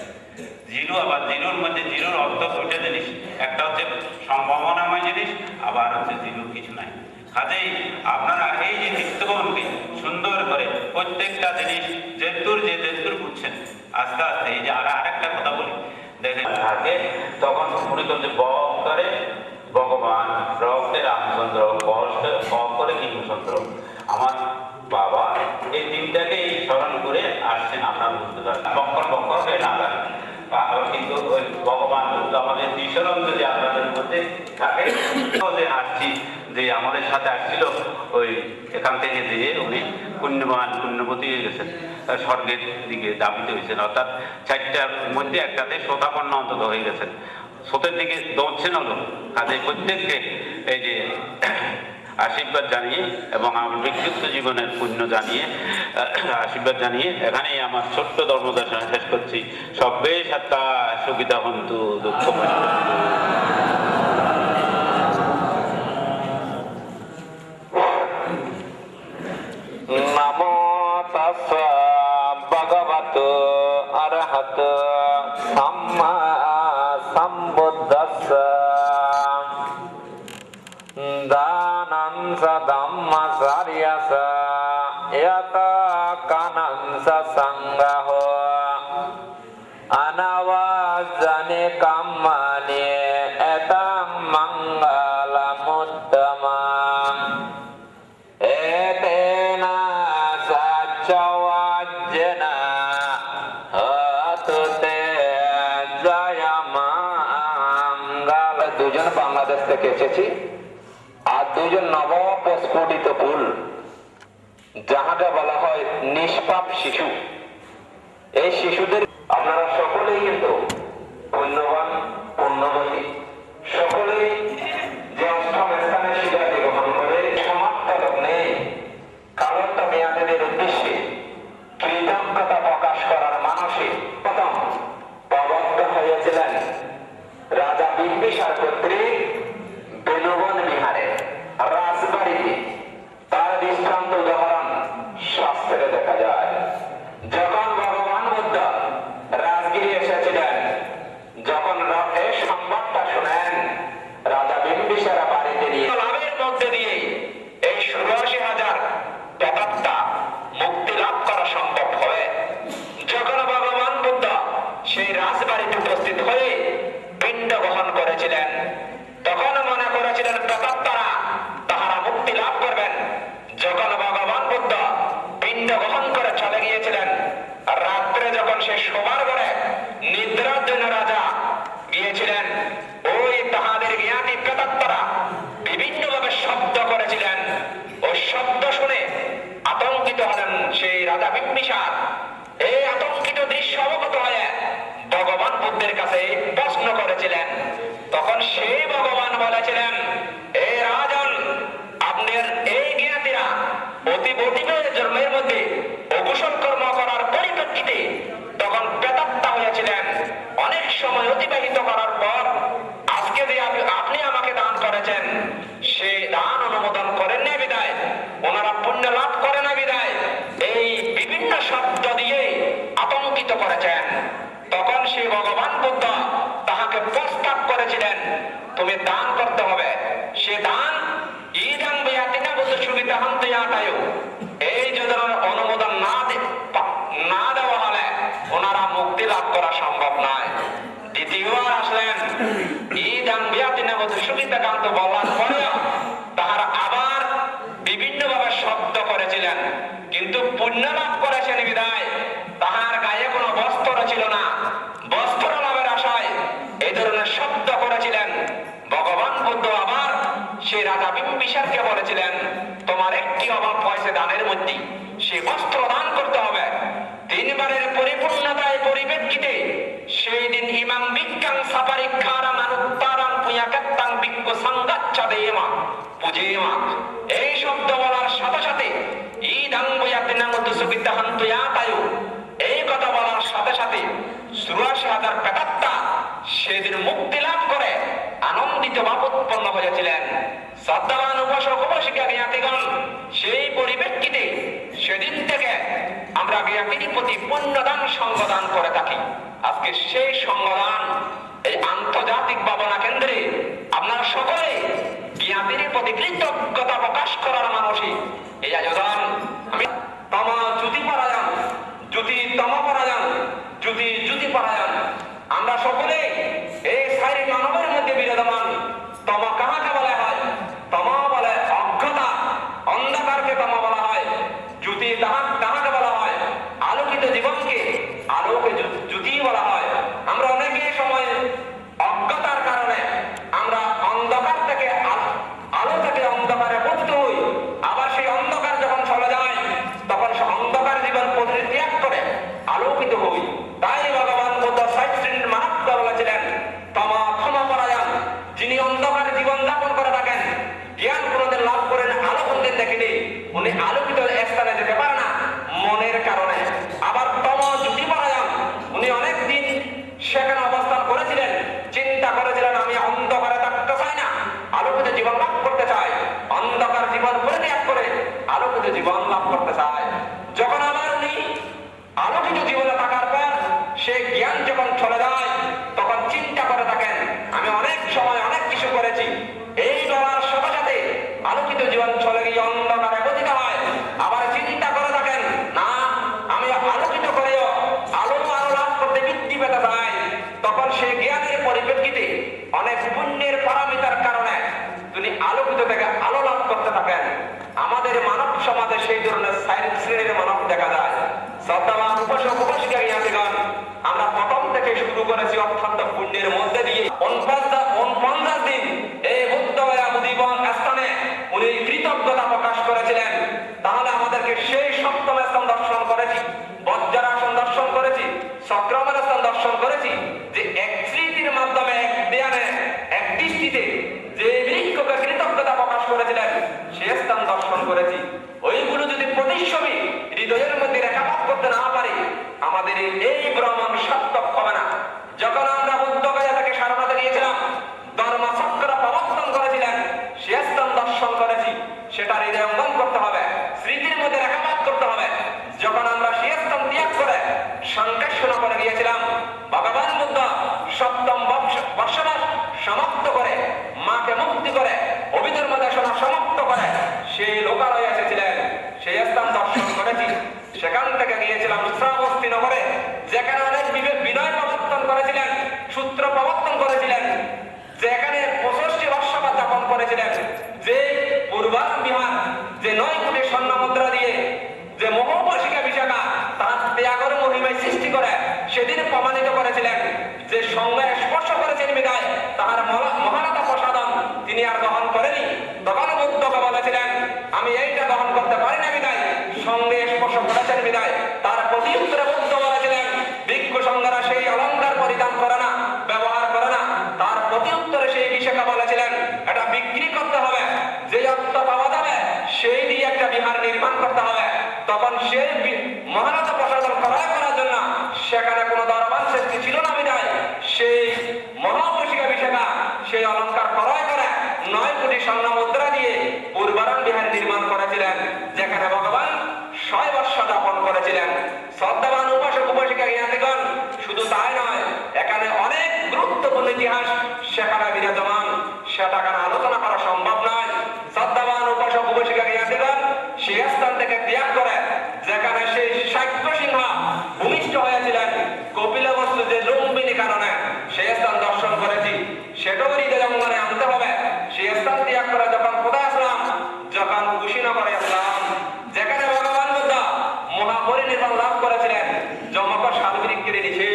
জিরো, আবার জিরোর মধ্যে জিরোর অর্থ দুইটা জিনিস, একটা হচ্ছে সম্ভাবনাময় জিনিস, আবার হচ্ছে জিরো কিছু নাই। কাজেই আপনারা এই যে তীর্থভবনকে সুন্দর করে প্রত্যেকটা জিনিস যেদূর বুঝছেন, আস্তে আস্তে এই যে আরেকটা কথা বলি, দেখেন আগে তখন মনে করছে বক করে ভগবান, রক্তে রামচন্দ্র, বক করে কৃষ্ণচন্দ্র। আমার বাবা এই তিনটাকেই স্মরণ করে আসছেন, আপনারা বুঝতে পারেন। বক্কর হয়ে না পারেন, কিন্তু ওই ভগবান বুদ্ধ আমাদের বিচরণ যদি আপনাদের মধ্যে থাকে, আসছি যে আমাদের সাথে আসছিল, ওই এখান থেকে দিয়ে উনি পুণ্যবতী হয়ে গেছেন, স্বর্গের দিকে দাবিত হয়েছেন, অর্থাৎ 4টার মধ্যে একটাতে শোতাপন্ন অন্তত হয়ে গেছেন, স্রোতের দিকে দৌড়ছেন হলো। কাজে প্রত্যেককে এই যে আশীর্বাদ জানিয়ে এবং আমার ব্যক্তিগত জীবনের পুণ্য জানিয়ে আশীর্বাদ জানিয়ে এখানেই আমার ছোট্ট ধর্মদর্শন শেষ করছি। সব্বে সত্তা সুখিতা হন্তু দুঃখ নমো তাস্সা ভগবতো অরহতো সাম্মা সম্বুদ্ধাস্সা দানং ধম্মচার্যস্য যত কানং সংঘঃ অনবজনে কাম্মানি এতং মঙ্গলমুত্তমং এতেন সচ্চওয়াজ্জেন হতু তে জয়মঙ্গল। দুজন বাংলাদেশ থেকে এসেছি, আর দুজন নবপ্রস্ফুটিত ফুল, যাহাকে বলা হয় নিষ্পাপ শিশু। এই শিশুদের আপনারা সকলেই কিন্তু পুণ্যবান, পুণ্যবতী, সকলেই যে অষ্টম স্থানে শিলাটি গ্রহণ করে সমাপ্তক নেই কালন্ত মেয়াদের উদ্দেশ্যে কৃতজ্ঞতা প্রকাশ করার মানসে প্রথম প্রবদ্ধ হয়েছিলেন রাজা বিম্বিসার কর্তৃক বেনুবন বিহারে রাজবাড়িতে। তার দৃষ্টান্ত উদাহরণ শাস্ত্রে দেখা যায়। যখন ভগবান বুদ্ধ রাজগিরি এসেছিলেন, যখন এই সংবাদটা গিয়েছিলেন। রাত্রে যখন সে শোবার ঘরে নিদ্রার জন্য রাজা গিয়েছিলেন, ওই তাহাদের জ্ঞাতি প্রেতাত্মারা বিভিন্নভাবে শব্দ করেছিলেন। ওই শব্দ শুনে আতঙ্কিত হলেন সেই রাজা বিম্বিসার। এই আতঙ্কিত দৃশ্য অবগত হয়ে ভগবান বুদ্ধের কাছে প্রশ্ন করেছিলেন। তখন সেই ভগবান বলেছিলেন, এ রাজন, আপনার এই জ্ঞাতিরা অতীবের জন্মের মধ্যে অকুশল কর্ম করার পরিপ্রেক্ষিতে তখন প্রেতাত্মা হয়েছিলেন। অনেক সময় অতিবাহিত করার পর আজকে যে আপনি আমাকে দান করেছেন, সে দান অনুমোদন করেন না বিদায়, ওনারা পুণ্য লাভ করে না বিদায় এই বিভিন্ন শব্দ দিয়ে আতঙ্কিত করেছেন। তখন সেই ভগবান বুদ্ধ তাহাকে প্রস্তাব করেছিলেন, তুমি দান করতে হবে। সে দান ইদাং বিয়াতিনা বুদ্ধ সুবিধা হন্তে আটায়ু, এই যদি অনুমোদন না দেওয়া হলে ওনারা মুক্তি লাভ করা সম্ভব নয়। দ্বিতীয়বার আসলেন, ইদাং বিয়াতিনা বুদ্ধ সুবিধা কান্ত বলার পরেও তাহারা আবার বিভিন্নভাবে শব্দ করেছিলেন, কিন্তু পুণ্য লাভ করেছেন বিদায় তাহার গায়ে কোনো বস্ত্র ছিল না। বস্ত্র লাভের আশায় এই ধরনের শব্দ করেছিলেন। ভগবান বুদ্ধ আবার সেই রাজা বিম্বিসারকে বলেছিলেন, তোমার একটি অভাব হয়েছে দানের মধ্যে, সে বস্ত্র দান করতে হবে। তিনবারের পরিপূর্ণতায় পরিপ্রেক্ষিতে সেই দিন ইমাম বিজ্ঞান সাপারিক্ষারাং আনুত্তারাং পুয়াকাত্তাং বিক্ষ সংগাচ্ছাদেমা পূজেমা, এই শব্দ বলার সাথে সাথে ইদাং বয়াতিনাং দুসুবিদ্যাহান্তয়াতায়ু, এই কথা বলার সাথে সাথে ৮৪,০০০ প্রেতাত্মা সেদিন মুক্তি লাভ করে আনন্দিত ভাব উৎপন্ন হয়েছিলেন। শ্রদ্ধাবান উপাসক উপাসিকা জ্ঞাতিগণ, সেই পরিপ্রেক্ষিতে সেদিন থেকে আমরা জ্ঞাতির প্রতি পুণ্যদান সঙ্গদান করে থাকি। আজকে সেই সঙ্গদান এই আন্তর্জাতিক ভাবনা কেন্দ্রে আপনারা সকলে জ্ঞাতির প্রতি কৃতজ্ঞতা প্রকাশ করার মানসিক এই আয়োজন। আমি তমা জ্যোতি পরায়ণ, জ্যোতি তম পরায়ণ, জ্যোতি জ্যোতি পরায়ণ, আমরা সকলে এই শারীরিক মানবের মধ্যে বিরাজমান। তমা কাহাকে বলা হয়? তমা বলে অজ্ঞতা, অন্ধকারকে তমা বলা হয়। জ্যোতি তাহাকে বলা হয় আলোকিত জীবনকে আলোকে জ্যোতি বলা হয়। আমরা অনেকে সময় অজ্ঞতার কারণে আমরা অন্ধকার থেকে আলো থেকে অন্ধকারে পতিত হই। আবার সেই অন্ধকার যখন চলে যায় তখন সে অন্ধকার জীবন পরিত্যাগ করে আলোকিত হই। তাই ভগবান বুদ্ধ ৬০ শ্রেণীর মানবকে বলেছিলেন, তমা ক্ষমা পরায়ণ, যিনি অন্ধকারে জীবন যাপন করে থাকেন, জ্ঞান কোনদিন লাভ করেন, আলো কোনদিন দেখেনি, উনি আলোকিত স্থানে যেতে পারে না মনের কারণে। আবার তম জ্যোতি পরায়ণ, উনি অনেক দিন সেখানে অবস্থান করেছিলেন, চিন্তা করেছিলেন আমি অন্ধকারে থাকতে চাই না, আলোকিত জীবন লাভ করতে চাই, অন্ধকার জীবন পরিত্যাগ করে আলোকিত জীবন লাভ করতে চায়। যখন আবার উনি আলোকিত জীবনে থাকার পর সে জ্ঞান যখন চলে যায় তখন চিন্তা করে থাকেন আমি অনেক সময় অনেক কিছু করেছি, এই বলার সাথে সাথে আলোকিত জীবন চলে গিয়ে অন্ধকারে পতিত হয়। আবার চিন্তা করে থাকেন না আমি আলোকিত করেও আলো লাভ করতে বৃদ্ধি পেতে চাই, তখন সে জ্ঞানের পরিপ্রেক্ষিতে অনেক পুণ্যের পারমিতার কারণে তিনি আলোকিত থেকে আলো লাভ করতে থাকেন। আমাদের মানব সমাজে সেই ধরনের ৪ শ্রেণীর মানব দেখা যায়। শ্রদ্ধাবান উপাসক উপাসিকা জ্ঞাতিগণ, আমরা প্রথম থেকে শুরু করেছি অত্যন্ত পুণ্যের মধ্যে দিয়ে ৪৯ দিন এই বুদ্ধ জীবন স্থানে উনি কৃতজ্ঞতা প্রকাশ করেছিলেন। তাহলে আমাদেরকে সেই সপ্তম স্থান দর্শন করেছি, বজ্রাসন দর্শন করেছি, চক্রমের স্থান দর্শন করেছি, যে এক স্মৃতির মাধ্যমে এক ধ্যানে এক দৃষ্টিতে যে বৃক্ষকে কৃতজ্ঞতা প্রকাশ করেছিলেন সে স্থান দর্শন করেছি। ওইগুলো যদি প্রতিচ্ছবি হৃদয়ের মধ্যে রেখাপাত করতে না পারি আমাদের এই ভ্রমণ সার্থক হবে না। যখন আমরা বুদ্ধগয়া থেকে সারনাথে গিয়েছিলাম, ধর্মচক্র প্রবর্তন করেছিলেন, সে স্থান দর্শন করেছি, সেটা হৃদয়ঙ্গম করতে হবে, স্মৃতির মধ্যে রেখাপাত করতে হবে। যখন আমরা সে স্থান ত্যাগ করে সংকেশ্বর করে গিয়েছিলাম, ভগবান বুদ্ধ সপ্তম বর্ষবাস সমাপ্ত করে মাকে মুক্তি করে অভিধর্ম দেশনা সমাপ্ত করে সেই লোকালয়ে এসেছিলেন, সেই স্থান দর্শন করেছি। সেখান থেকে গিয়েছিলাম শ্রাবস্তি নগরে, যেখানে অনেক বিনয় প্রবর্তন করেছিলেন, সূত্র প্রবর্তন করেছিলেন, যেখানে ৬৫ বর্ষবাস যাপন করেছিলেন, যে পূর্বারাম বিহার, যে ৯ কোটি স্বর্ণ মুদ্রা দিয়ে যে মহোপাসিকা বিশাখা তার বলেছিলেন যে সঙ্গে স্পর্শ করেছেন বিদায় তাহার মহানতা প্রসাদন তিনি আর গ্রহণ করেনি। তখন বুদ্ধকে বলেছিলেন আমি এইটা গ্রহণ করতে পারি না বিদায় সঙ্গে স্পর্শ করেছেন বিদায়। তার প্রতি উত্তরে বুদ্ধ বলেছিলেন ভিক্ষু সঙ্গেরা সেই অলঙ্কার পরিধান করে না, ব্যবহার করে না। তার প্রতি উত্তরে সেই বিশেষা বলেছিলেন এটা বিক্রি করতে হবে, যে অর্থ পাওয়া যাবে সেই দিয়ে একটা বিহার নির্মাণ করতে হবে। তখন সেই মহানতা প্রসাদন ক্রয় করার জন্য সেখানে কোনো দরবার সৃষ্টি ছিল না বিদায় সেই মহাপুষিকা বিশেষা সেই অলঙ্কার ক্রয় করে 9 কোটি স্বর্ণ মুদ্রা দিয়ে পূর্বারণ বিহার নির্মাণ করেছিলেন, যেখানে ভগবান 100 বর্ষ যাপন করেছিলেন। শ্রদ্ধাবান উপাসক উপাসিকা জ্ঞানীগণ শুধু তাই নয়, এখানে অনেক গুরুত্বপূর্ণ ইতিহাস সেখানে বিরাজমান, সেটা এখানে আলোচনা করা সম্ভব নয়। শ্রদ্ধাবান উপাসক উপাসিকা জ্ঞানীগণ সেই স্থান থেকে ত্যাগ করে যেখানে সেই শাক্য সিংহ ভূমিষ্ঠ হয়েছিলেন কপিলবস্তু যে লুম্বিনী কারণে সেই স্থান দর্শন করেছি, সেটাও হৃদয় অঙ্গনে আনতে হবে। সেই স্থান ত্যাগ করে যখন কোথায় আসলাম, যখন কুশীনগরে আসলাম, যেখানে ভগবান বুদ্ধ মহাপরিনির্বাণ লাভ করেছিলেন যমক শালবৃক্ষের নিচে।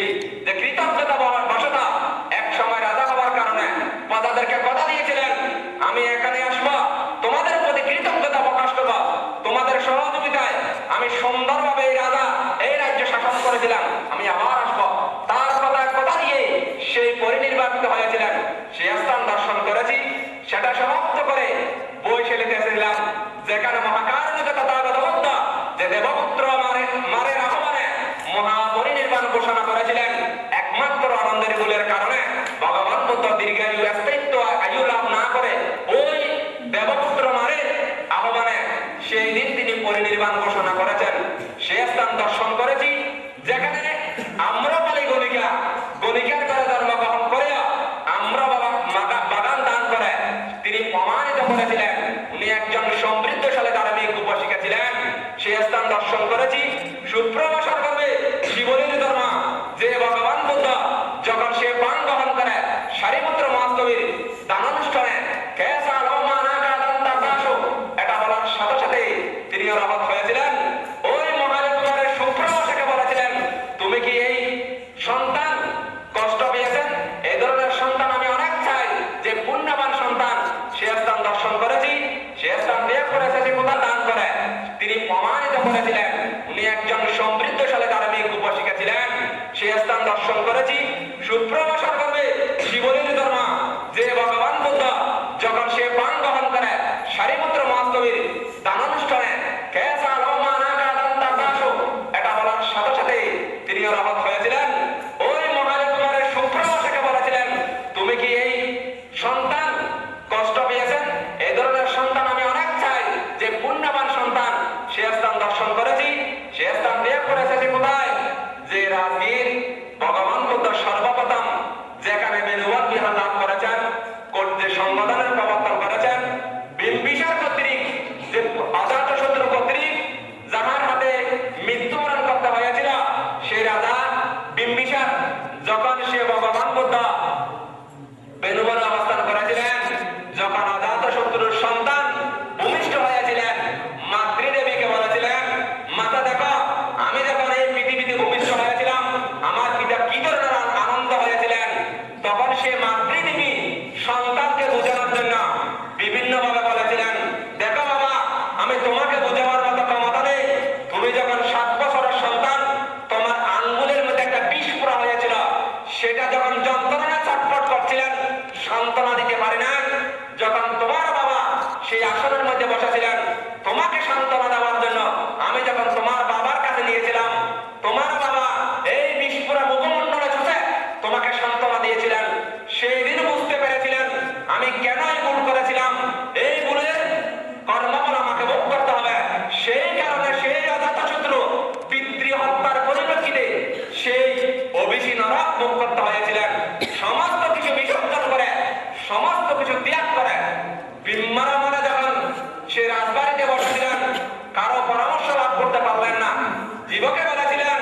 যে কৃতজ্ঞতা বশত এক সময় রাজা হওয়ার কারণে প্রজাদেরকে কথা দিয়েছিলেন আমি এখানে আসবো, তোমাদের প্রতি কৃতজ্ঞতা প্রকাশ করব, তোমাদের সহযোগিতায় আমি সুন্দরভাবে এই রাজা এই রাজ্য শাসন করেছিলাম, আমি আবার আসবো। তার কথা দিয়ে সেই পরিনির্বাচিত হয়েছিলেন। সেই স্থান দর্শন করেছি, সেটা সমাপ্ত করে বৈশালীতে এসেছিলাম যেখানে মহাকারণিক তথাগত বুদ্ধ যে দেবপুত্র মারের আহ্বানে মহাপরিনির্বাণ ঘোষণা করেছিলেন। একমাত্র আনন্দের গুলের কারণে ভগবান বুদ্ধ দীর্ঘায়ু স্থায়িত্ব আয়ু লাভ না করে ওই দেবপুত্র মারের আহ্বানে সেই দিন তিনি পরিনির্বাণ ঘোষণা করেছেন। সেই স্থান দর্শন করেছি যেখানে আম্রপালি গণিকার করে জন্মগ্রহণ করে আমরা বাগান দান করে তিনি প্রমাণিত করেছিলেন উনি একজন সমৃদ্ধশালী ধার্মিক উপাসিকা ছিলেন। সেই স্থান দর্শন করেছি। সুপ্রভাষণ করবে শিবলীর ধর্ম যে ভগবান বুদ্ধ যখন সে পান গ্রহণ করে সারিপুত্র মহাস্তবীর দানানুষ্ঠানে এটা বলার সাথে সাথে তিনি রহত হয়েছিলেন। ওই মহারাজকুমারের সুপ্রভাষাকে বলেছিলেন তুমি কি এই সন্তান কষ্ট পেয়েছেন? এই ধরনের সন্তান আমি অনেক চাই, যে পুণ্যবান সন্তান। সে স্থান দর্শন করেছি। সে স্থান ত্যাগ করে এসেছে কোথায় দান করে তিনি প্রমাণিত করেছিলেন উনি একজন সমৃদ্ধশালী ধার্মিক উপাসিকা ছিলেন। সে স্থান দর্শন করেছি। সুপ্রভাষণ করবে শিবলীর ধর্ম যে ভগবান বুদ্ধ যখন সে পান গ্রহণ করে সারিপুত্র মহাস্তবীর দানানুষ্ঠানে এটা বলার সাথে সাথে তিনি রহত হয়েছিলেন। ওই মহারাজকুমারের সুপ্রভাষাকে বলেছিলেন তুমি কি এই সন্তান কষ্ট পেয়েছেন? এই ধরনের সন্তান আমি অনেক চাই, যে পুণ্যবান সন্তান। সে স্থান দর্শন করেছি। সে স্থান ত্যাগ করে এসেছে কোথায়? যে রাজগীর ভগবান বুদ্ধ সর্বপ্রথম যেখানে বেনুবাদ বিহার লাভ করেছেন, যে সংবিধানের প্রবর্তন করেছেন, বিম্বিসার কর্তৃক যে অজাত শত্রু কর্তৃক যাহার হাতে মৃত্যুবরণ করতে হয়েছিল, সেই রাজা বিম্বিসার যখন সে ভগবান বুদ্ধ বেনুবনে অবস্থান করেছিলেন, যখন অজাত শত্রুর সন্তান ভূমিষ্ঠ হয়েছিলেন, মাতৃদেবীকে বলেছিলেন মাতা দেখো আমি যখন এই পৃথিবীতে ভূমিষ্ঠ হয়েছিলাম আমার পিতা কি ধরনের আনন্দ হয়েছিলেন। তখন সে মাতৃদেবী সন্তানকে বোঝানোর জন্য বিভিন্ন ভাবে বলেছিলেন দেখো বাবা আমি তোমাকে বোঝাবার মতো ক্ষমতা নেই, তুমি যখন 7 বছরের সন্তান তোমার আঙ্গুলের মধ্যে একটা বিষ পোড়া হয়েছিল, সেটা যখন যন্ত্রণা ছটফট করছিলেন সান্ত্বনা দিতে পারি না, যখন তোমার বাবা সেই আসনের মধ্যে বসেছিলেন তোমাকে সান্ত্বনা দেওয়ার জন্য আমি যখন তোমার বাবার কাছে নিয়েছিলাম, তোমার বাবা এই বিষ পোড়া মুখমণ্ডলে ছুঁতে তোমাকে সান্ত্বনা দিয়েছিলেন। সেই দিন বুঝতে পেরেছিলেন আমি কেন এই ভুল করেছিলাম, এই ভুলের কর্মফল আমাকে ভোগ করতে হবে। সেই কারণে সেই অজাতশত্রু পিতৃ হত্যার পরিপ্রেক্ষিতে সেই অভিষী নরক ভোগ করতে হয়েছিলেন। সমস্ত কিছু বিসর্জন করে সমস্ত কিছু ত্যাগ করে বিম্বারামনে যখন সে রাজবাড়িতে বসেছিলেন কারো পরামর্শ লাভ করতে পারলেন না, জীবকে বলেছিলেন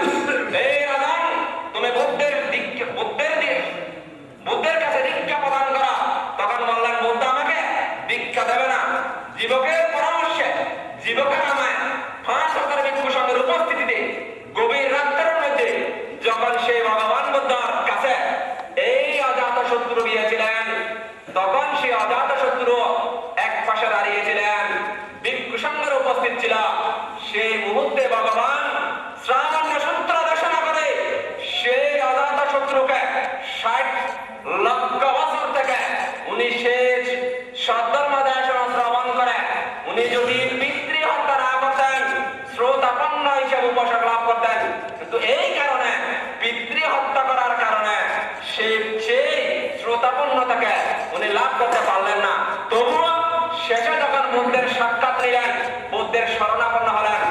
লক্ষ বছর থেকে উনি শেষ সদ্ধর্মদেশন শ্রবণ করে উনি যদি পিতৃ হত্যা না করতেন শ্রোতাপন্ন হিসেবে উপাসক লাভ করতেন, কিন্তু এই কারণে পিতৃ হত্যা করার কারণে সেই শ্রোতাপন্নতাকে উনি লাভ করতে পারলেন না। তবুও শেষে যখন বুদ্ধের সাক্ষাৎ নিলেন, বুদ্ধের শরণাপন্ন হলেন,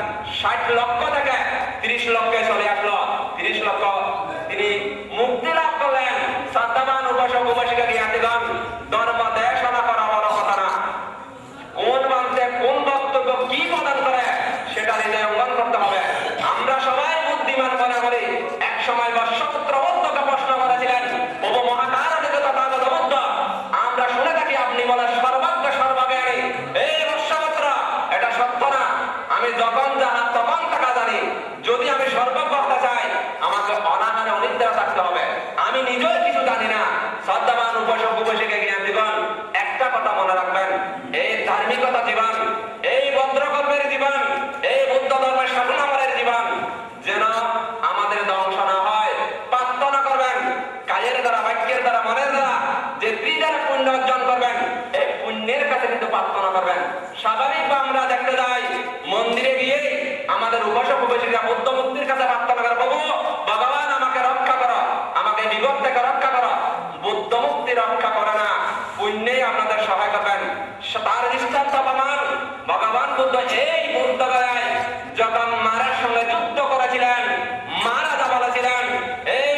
60 লক্ষ থেকে 30 লক্ষে চলে আসলো। 30 লক্ষ তিনি মুক্তি লাভ করলেন। শ্রদ্ধাবান উপাসক উপাসিকা জ্ঞাতিগণ, ধর্ম দেশনা করা বড় কথা না, কোন মন্ত্রে কোন বক্তব্য কি প্রদান করে সেটা নিজে অঙ্গন করতে হবে। আমরা সবাই বুদ্ধিমান মনে করি। এক সময় বর্ষপুত্র বুদ্ধকে প্রশ্ন করেছিলেন, প্রভু মহাকারণিক তথাগত বুদ্ধ, আমরা শুনে থাকি আপনি বলেন সর্বজ্ঞ সর্বজ্ঞানী। এই বর্ষপুত্র, এটা সত্য না। আমি যখন যাহা তখন থাকা জানি। যদি আমি সর্বজ্ঞ হতে চাই, আমাকে অনাহারে অনিদ্রা থাকতে হবে। আমি নিজেও কিছু জানি না। শ্রদ্ধাবান উপাসক উপাসিকা জ্ঞাতিগণ, একটা কথা মনে রাখবেন, এই ধার্মিকতা জীবন, এই ভদ্রকর্মের জীবন, এই বুদ্ধ ধর্মের শাসনামলের জীবন যেন আমাদের ধ্বংস না হয়। প্রার্থনা করবেন কাজের দ্বারা, বাক্যের দ্বারা, মনের দ্বারা যে ত্রিধারা পুণ্য অর্জন করবেন, এই পুণ্যের কাছে কিন্তু প্রার্থনা করবেন। স্বাভাবিক আমরা দেখতে যাই মন্দিরে গিয়ে আমাদের উপাসক উপাসিকা বুদ্ধ মুক্তির কাছে প্রার্থনা করে, প্রভু ভগবান আমাকে রক্ষা করো, আমাকে বিপদ থেকে রক্ষা করো। বুদ্ধ মুক্তি রক্ষা করে না, পুণ্যেই আপনাদের সহায় করবেন। তার দৃষ্টান্ত প্রমাণ ভগবান বুদ্ধ এই বুদ্ধ গয়ায় যখন মারার সঙ্গে যুদ্ধ করেছিলেন, মহারাজা বলেছিলেন, এই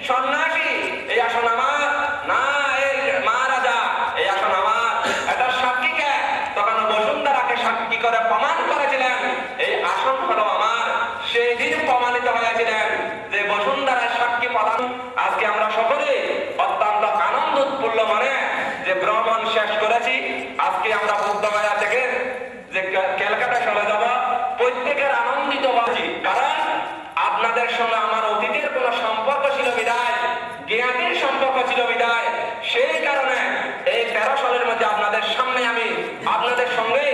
সন্ন্যাসী এই আসন আমার না, এই মহারাজা এই আসন আমার, এটা সাক্ষীকে তখন বসুন্ধরাকে সাক্ষী করে প্রমাণ করেছিলেন এই আসন হলো আমার। সেই দিন প্রমাণিত হয়েছিলেন যে বসুন্ধরার সাক্ষী প্রদান। আজকে আমরা সকলে অত্যন্ত আনন্দ উৎফুল্ল মনে যে ভ্রমণ শেষ করেছি। আজকে আমরা বুদ্ধগয়া থেকে যে ক্যালকাটা চলে যাব, প্রত্যেকের আনন্দিত বাজি, কারণ আপনাদের সঙ্গে আমার অতীতের কোন সম্পর্ক ছিল বিদায়, জ্ঞানের সম্পর্ক ছিল বিদায়। সেই কারণে এই 13 সালের মধ্যে আপনাদের সামনে আমি আপনাদের সঙ্গে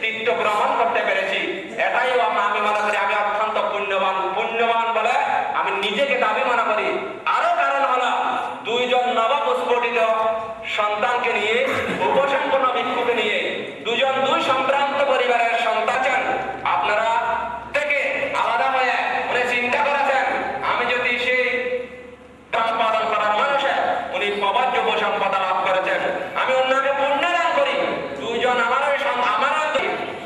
তীর্থ ভ্রমণ করতে পেরেছি। এটাই আমি মনে করি আমি অত্যন্ত পুণ্যবান। পুণ্যবান বলে আমি নিজেকে দাবি মনে করি। আরো কারণ হলো 2 জন নবপুষ্পটিত সন্তানকে নিয়ে, উপসম্পন্ন ভিক্ষুকে নিয়ে, 2 জন 2 সম্ভ্রান্ত পরিবারের সন্তান। আপনারা থেকে আলাদা হয়ে উনি চিন্তা করেছেন, আমি যদি সেই সম্পাদন করার মানুষে উনি প্রবাজ্য উপসম্পদা লাভ করেছেন, আমি অন্যকে পুণ্য দান করি। 2 জন আমারও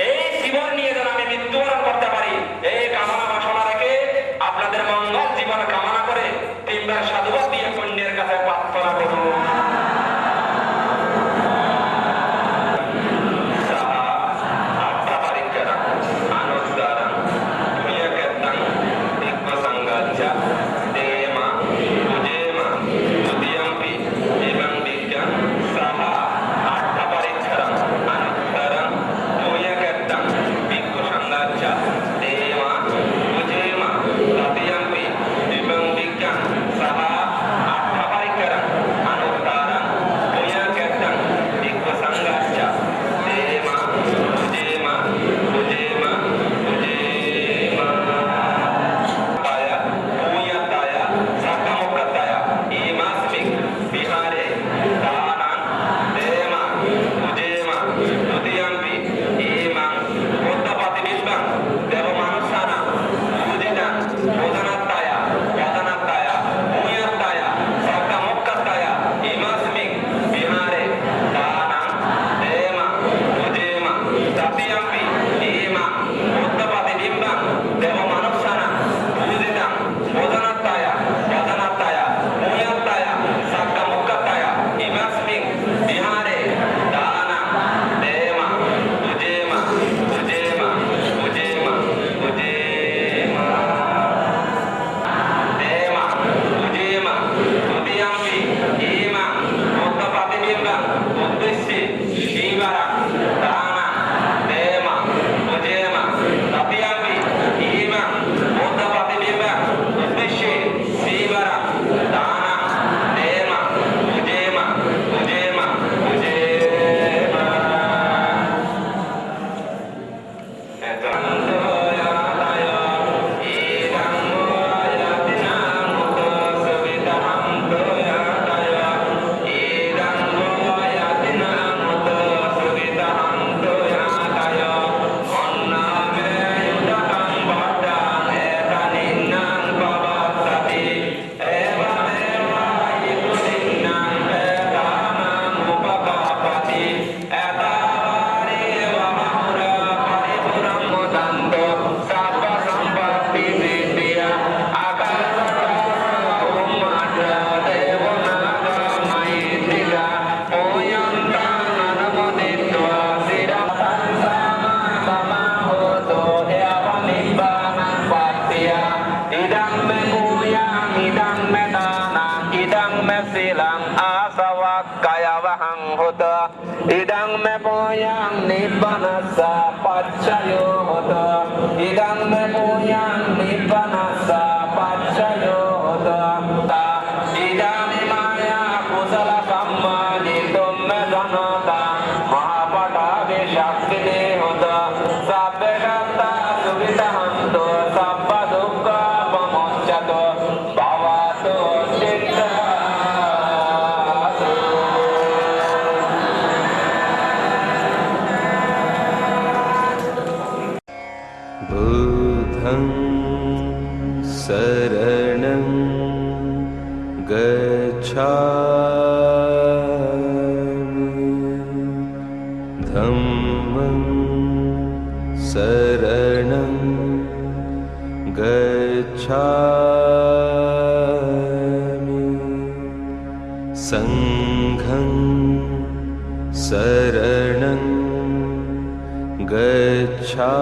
এই জীবন নিয়ে যেন আমি মৃত্যুবরণ করতে পারি, এই কামনা বাসনা রেখে আপনাদের মঙ্গল জীবন কামনা করে 3 বার সাধুবাদ দিয়ে পুণ্যের কাছে প্রার্থনা করুন। এবং होत इदं मे भूयां निब्बनस्य पच्चयो होत इदं मे भूयां निब्बनस्य पच्चयो होत इदानीं माया कुशल सम्मानितुं मे जनता महापटाभि शक्तिने होत सब्बे शब्दा सुविधहन्तु सब्ब दुःखपमुच्यतु भवतु बुद्धं शरणं गच्छामि धम्मं शरणं गच्छामि संघं शरणं गच्छामि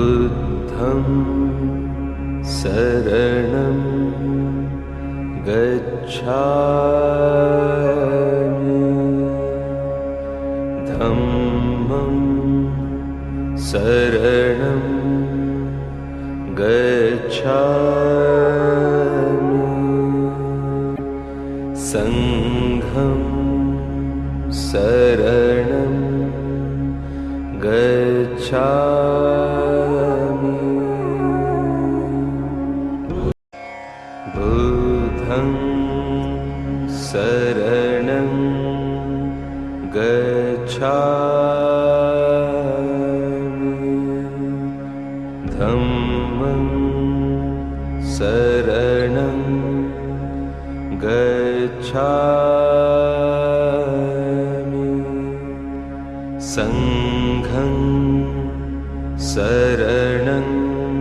बुद्धं शरणं गच्छामि धम्मं शरणं गच्छामि संघं शरणं गच्छामि बुद्धं शरणं गच्छामि धम्मं शरणं गच्छामि संघं शरणं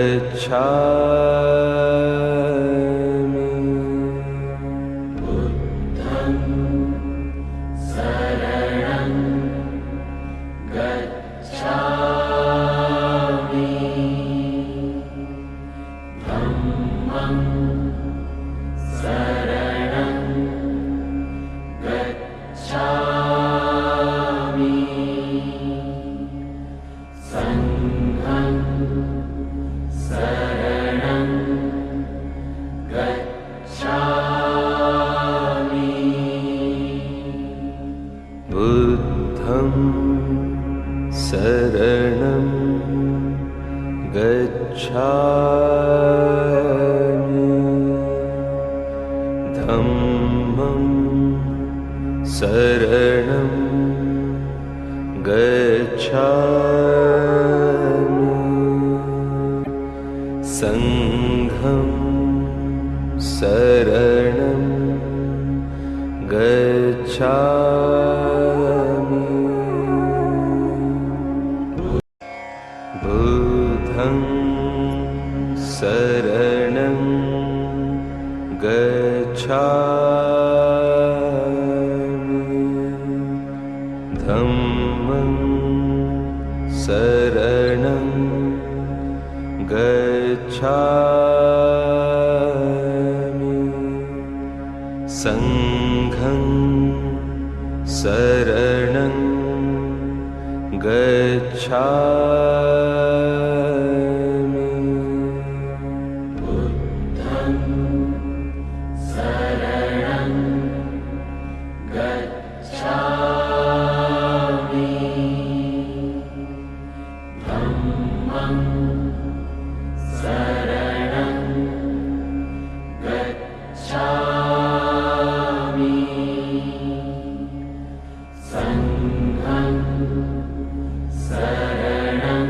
गच्छामि बुद्धं शरणं गच्छामि धम्मं शरणं गच्छामि संघं शरणं गच्छामि बुद्धं शरणं गच्छामि धम्मं शरणं गच्छामि संघं शरणं गच्छामि बुद्धं शरणं गच्छामि धम्मं शरणं गच्छामि संघं शरणं गच्छामि बुद्धं शरणं गच्छामि धम्मं शरणं गच्छामि संघं शरणं गच्छामि बुद्धं शरणं गच्छामि धम्मं शरणं गच्छामि संघं शरणं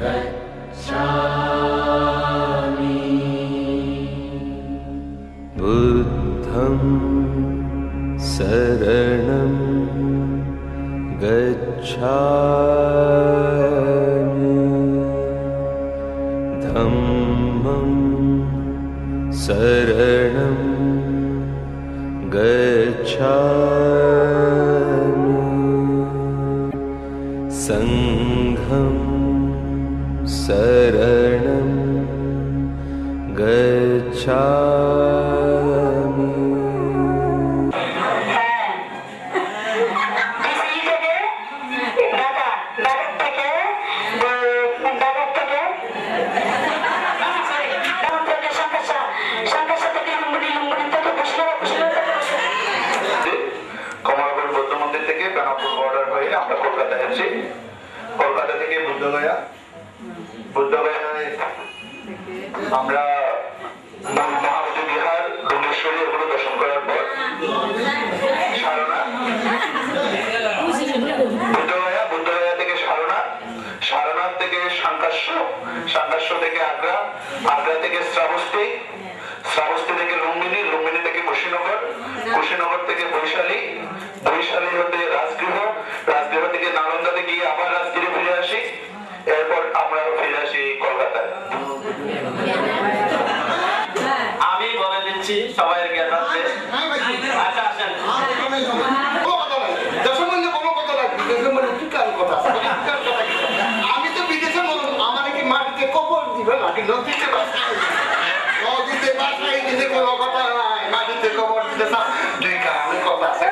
गच्छामि धम्मं शरणं गच्छामि संघं शरणं गच्छामि। কমলাপুর বৌদ্ধ মন্দির থেকে বেনাপুর বর্ডার হয়ে আমরা কলকাতা এসেছি। কলকাতা থেকে বুদ্ধগয়া আমরা মহাবতী বিহার, ডুমেশ্বরী এগুলো দর্শন করার পর সারনাথ, বুদ্ধগয়া থেকে সারনাথ থেকে সাংকাশ্য থেকে আগ্রা থেকে শ্রাবস্তি থেকে লুম্বিনী থেকে কুশীনগর থেকে বৈশালী হতে রাজগৃহ থেকে নালন্দাতে গিয়ে আবার রাজগৃহে ফিরে আসি। এরপর আমরা ফিরে আসি কলকাতায়। আমি বলে দিচ্ছি সবাই জ্ঞান আছে। আচ্ছা আসেন। আমি তো বিদেশে আমার কি মাটিতে কবর দিবে নাকি নদীতে বাসায় দিতে কোনো কথা নাই, মাটিতে কবর দিতে দুই কারণে কথা আছে।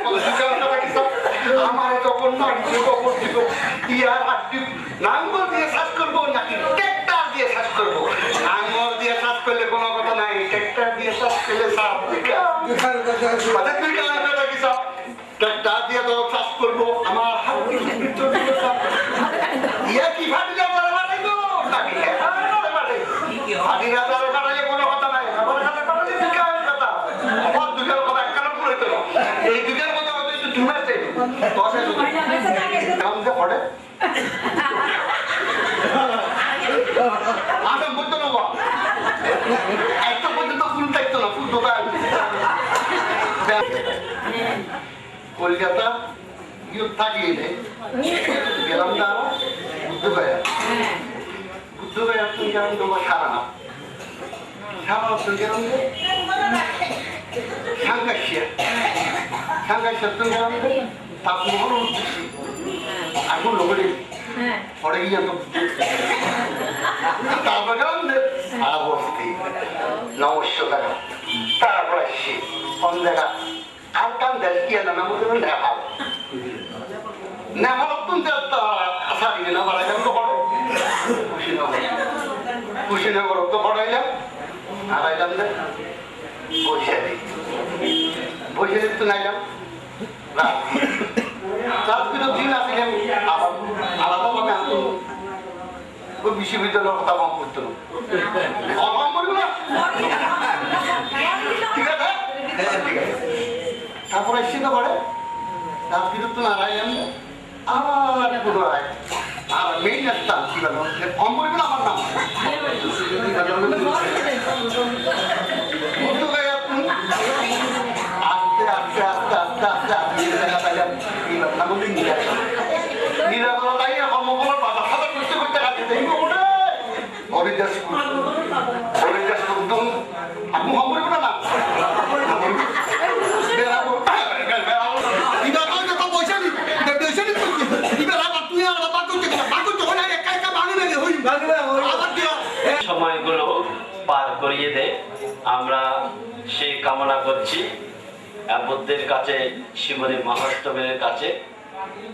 আমার তখন মাটিতে কবর দিব, ইয়ার হাড্ডি নাঙ্গল দিয়ে শ্বাস করবো নাকি ট্রেক্টর দিয়ে শ্বাস করবো? নাঙ্গল দিয়ে শ্বাস করলে কোনো কথা নাই, ট্রেক্টর দিয়ে শ্বাস করলে সাপ দুই কারণে নাকি সাপ ট্রেক্টর দিয়ে তো শ্বাস করবো, আমার হাড্ডির ভিতর দিয়ে সাপ ইয়া কি ভাবিলে বড় বাড়াই গো নাকি হাড্ডিরা তার কাটালে কোনো কথা নাই, আমার কাছে কাটালে দুই কারণে কথা। আমার দুইটার কথা এক কারণ করে তো এই দুইটার কথা হয়তো একটু ঢুমেছে দশে শুধু পড়ে আসাম বলতো না একটা পর্যন্ত ফুল থাকতো না, ফুল দোকান কলকাতা থাকিয়ে গেলাম না বুদ্ধগয়া তুমি গেলাম তোমার সারানা গেলাম সাংকাশিয়া তুমি গেলাম তাপমোহন উঠতেছি এখন লোকের পরে গিয়ে তারপর গেলাম আবস্তি নমস্য দেখা, তারপর আসছি কোন জায়গা আর কান দেখিয়ে না বলতে নেপাল অত্যন্ত আসারি না বাড়াইলাম তো পড়ে কুশীনগর তো পড়াইলাম আড়াইলাম যে বৈশালী তো নাইলাম রাজগৃহ দিন আসিলাম আলাদাভাবে আনতো ওই বিশ্ববিদ্যালয়ের কথা কম করতো না ঠিক আছে ঠিক আছে। তারপরে এসে তো পড়ে রাজগৃহ তো নারায়ণ আবার পুনরায় আর মেইন আসতাম কি বলো কম করবে না আমার নাম আস্তে আস্তে আস্তে আস্তে আস্তে আপনি দেখা পাইলাম এই ব্যাপারগুলি নিরাপত্তাই কর্মগুলোর বাধা সাধা করতে করতে কাজে দেই ওটা হরিদাস উদ্যম আপনি কম করবে না সময়গুলো পার করিয়ে দেয় আমরা সেই কামনা করছি বুদ্ধের কাছে, শ্রীমতী মহাষ্টমের কাছে।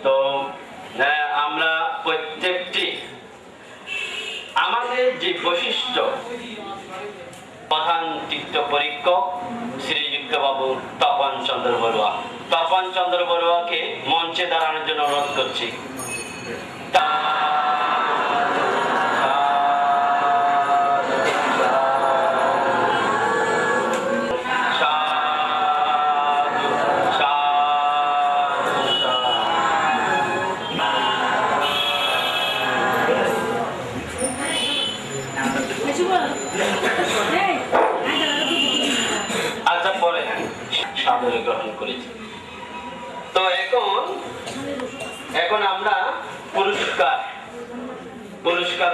তো আমরা প্রত্যেকটি আমাদের যে বৈশিষ্ট্য প্রধান তীর্থ পরীক্ষক শ্রীযুক্ত বাবু তপন চন্দ্র বড়ুয়াকে মঞ্চে দাঁড়ানোর জন্য অনুরোধ করছি। আচ্ছা পরে সাদরে গ্রহণ করেছি। তো এখন এখন আমরা পুরস্কার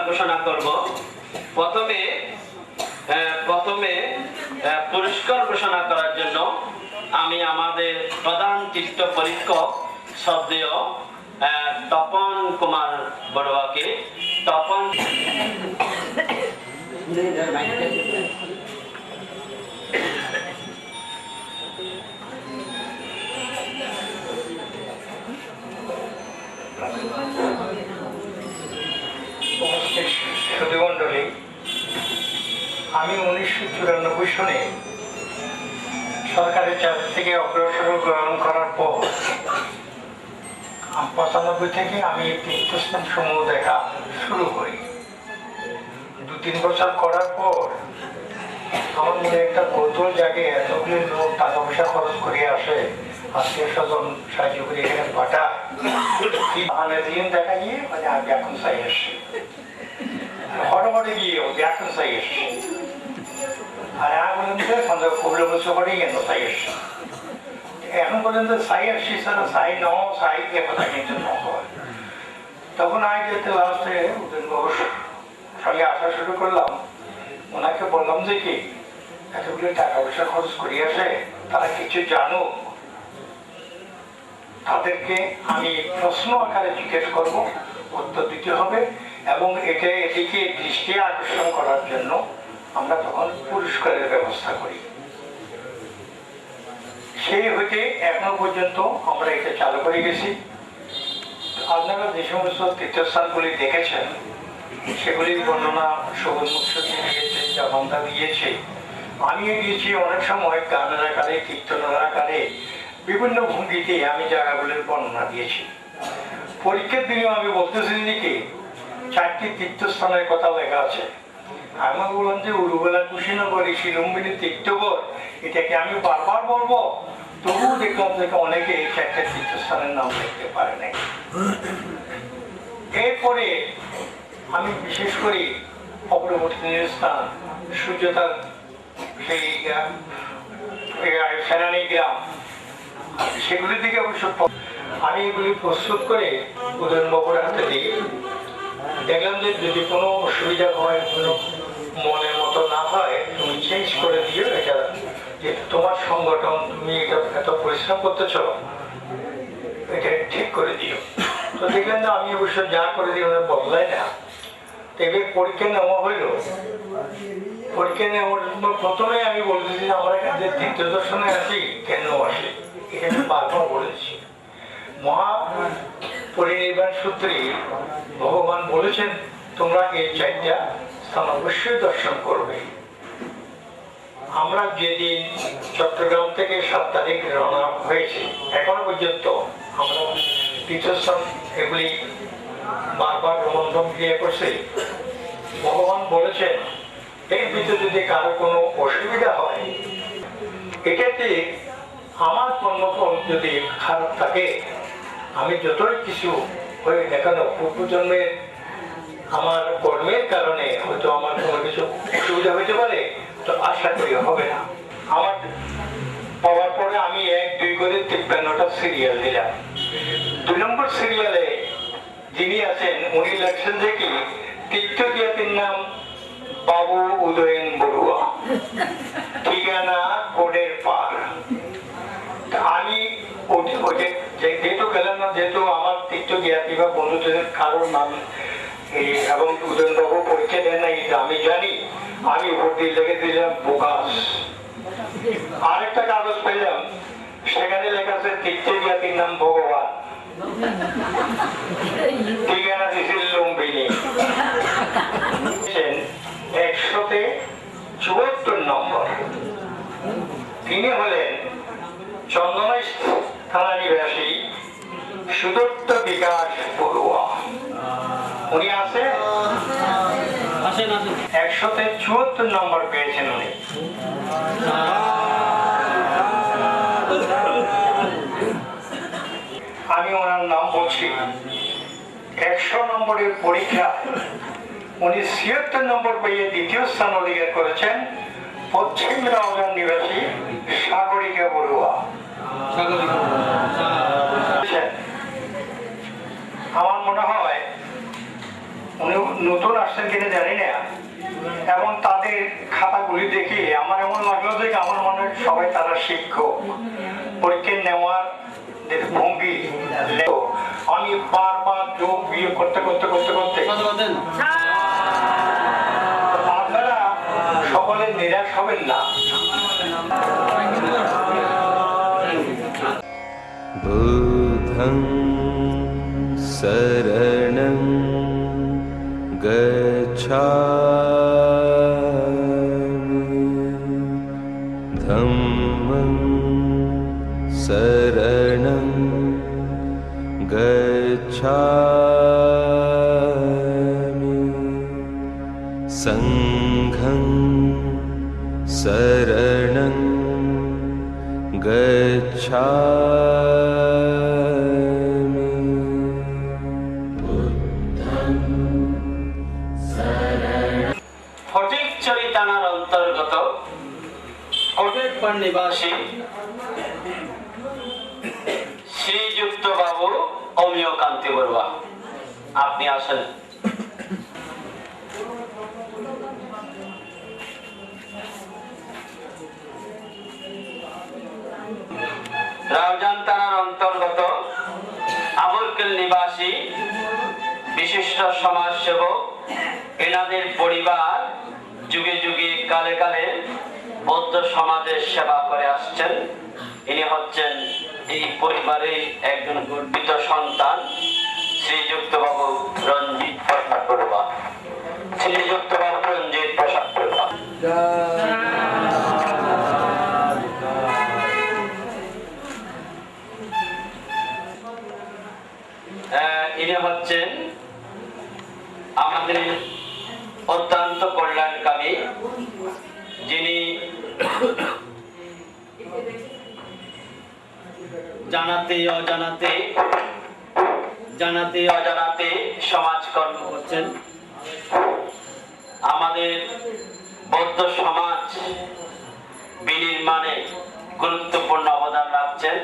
ঘোষণা করব। প্রথমে পুরস্কার ঘোষণা করার জন্য আমি আমাদের প্রধান চিত্র পরীক্ষক শ্রদ্ধেয় তপন কুমার বড়ুয়াকে তপন সুধীমণ্ডলী, আমি 1994 সনে সরকারের চাকরি থেকে অগ্রসর গ্রহণ করার পর 95 থেকে আমি তীর্থস্থান সমূহ দেখা শুরু করি। 2-3 বছর করার পর আমার মনে একটা কৌতূহল জাগে, এতগুলি লোক টাকা পয়সা খরচ করে আসে, আত্মীয় স্বজন সাহায্য করে এখানে পাঠায়, দেখা গিয়ে মানে আমি এখন চাই আসছি, হঠাৎ গিয়ে এখন চাই আসছি। আর এখন পর্যন্ত কবলে বছর করে কেন চাই আসছি, এখন পর্যন্ত চাই আসছি ছাড়া চাই ন চাই এ কথা কিন্তু নয়। তখন আগে যেতে লাস্টে উদয়নবাবুর সঙ্গে আসা শুরু করলাম। ওনাকে বললাম যে কি এতগুলো টাকা পয়সা খরচ করে আসে, তারা কিছু জানো, তাদেরকে আমি প্রশ্ন আকারে জিজ্ঞেস করব, উত্তর দিতে হবে, এবং এদিকে দৃষ্টি আকর্ষণ করার জন্য আমরা তখন পুরস্কারের ব্যবস্থা করি। সেই হইতে এখনো পর্যন্ত আমরা এটা চালু করে গেছি। আপনারা যে সমস্ত তীর্থস্থানগুলি দেখেছেন সেগুলির বর্ণনা সবুজ মুখ্যমন্ত্রী দিয়েছে, জামানদা দিয়েছে, আমিও দিয়েছি। অনেক সময় গানের আকারে, কীর্তনের আকারে, বিভিন্ন ভঙ্গিতে আমি জায়গাগুলির বর্ণনা দিয়েছি। পরীক্ষার দিনে আমি বলতেছি যে কি 4টি তীর্থস্থানের কথা লেখা আছে। আমি বললাম যে উরুবেলা কুশীনগরী শিলুম্বিনী তীর্থগর, এটাকে আমি বারবার বলবো, তবুও দেখলাম যে অনেকে এই 4টা তীর্থস্থানের নাম লিখতে পারে নাই। এরপরে আমি বিশেষ করে অগ্রবর্তী স্থান সূর্যতার সেই ফেরানি গ্রাম, সেগুলি থেকে অবশ্য আমি এগুলি প্রস্তুত করে উদয়নবাবুর হাতে দিই। দেখলাম যে যদি কোনো অসুবিধা হয়, কোনো মনের মতো না হয়, তুমি চেঞ্জ করে দিও, এটা যে তোমার সংগঠন, তুমি এটা এত পরিশ্রম করতেছ, এটা ঠিক করে দিও। তো দেখলেন যে আমি অবশ্য যা করে দিই ওরা বদলায় না। এবার পরীক্ষা নেওয়া হইল। পরীক্ষা নেওয়ার জন্য প্রথমে আমি বলতেছি যে আমরা যে তীর্থ দর্শনে আছি কেন আসি, এটা আমি বারবার বলেছি। মহা পরিনির্বাণ সূত্রে ভগবান বলেছেন তোমরা এই 4টা স্থান অবশ্যই দর্শন করবে। আমরা যেদিন চট্টগ্রাম থেকে 7 তারিখ রওনা হয়েছি, এখনো পর্যন্ত আমরা তীর্থস্থান এগুলি বারবার রোমন্থন ক্রিয়া করছে। ভগবান বলেছেন এর ভিতরে যদি কারো কোনো অসুবিধা হয়, এটাতে আমার কর্মফল যদি খারাপ থাকে, আমি যতই কিছু হয়ে দেখানো পূর্বজন্মের আমার কর্মের কারণে হয়তো আমার কোনো কিছু অসুবিধা হইতে পারে, তো আশা করি হবে না। আমার পাওয়ার পরে আমি 1-2 করে 53টা সিরিয়াল দিলাম। 2 নম্বর সিরিয়ালে যিনি আছেন উনি লেখছেন যে কি তীর্থজ্ঞাতির নাম বাবু উদয়ন বড়ুয়া, ঠিকানা কোডের পার। আমি যেহেতু গেলাম না, যেহেতু আমার তীর্থজ্ঞাতি বা বন্ধুদের কারোর নাম এবং উদয়নবাবু পরীক্ষা দেন না এটা আমি জানি, আমি উপর দিয়ে লিখে দিলাম বোকাস। আরেকটা কাগজ পেলাম, সেখানে লেখা আছে তীর্থজ্ঞাতির নাম ভগবান, ঠিকানা দিয়েছিল লুম্বিনী। 174 নম্বর। তিনি হলেন চন্দনা থানা নিবাসী সুদত্ত বিকাশ বড়ুয়া। উনি আছে 174 নম্বর পেয়েছেন উনি। আমি ওনার নাম বলছি। 100 নম্বরের পরীক্ষা উনি 76 নম্বর পেয়ে দ্বিতীয় স্থান অধিকার করেছেন, পশ্চিম রাউজান নিবাসী সাগরিকা বড়ুয়া। নতুন আসছেন কিনা জানি না, এবং তাদের খাতাগুলি দেখে আমার এমন লাগলো যে আমার মনে হয় সবাই তারা শিক্ষক। পরীক্ষা নেওয়ার যে ভঙ্গি, আমি বারবার যোগ বিয়োগ করতে করতে করতে করতে আপনারা সকলে নিরাশ হবেন না। बुद्धं शरणं गच्छामि धम्मं शरणं गच्छामि संघं शरणं गच्छामि ফটিকছড়ি থানার অন্তর্গত কোটেকপাড় নিবাসী শ্রীযুক্ত বাবু অমিয় কান্তি বড়ুয়া, আপনি আসেন। রাউজান থানার অন্তর্গত আবুলকেল নিবাসী বিশিষ্ট সমাজসেবক, এনাদের পরিবার যুগে যুগে কালে কালে বৌদ্ধ সমাজের সেবা করে আসছেন। ইনি হচ্ছেন এই পরিবারের একজন গর্বিত সন্তান, শ্রীযুক্ত বাবু রঞ্জিত প্রসাদ বড়ুয়া। শ্রীযুক্ত বাবু রঞ্জিত প্রসাদ বড়ুয়া। ইনি হচ্ছেন আমাদের অত্যন্ত কল্যাণকামী, যিনি জানাতে অজানাতে জানাতে অজানাতে সমাজকর্ম করছেন। আমাদের বৌদ্ধ সমাজ বিনির্মাণে গুরুত্বপূর্ণ অবদান রাখছেন।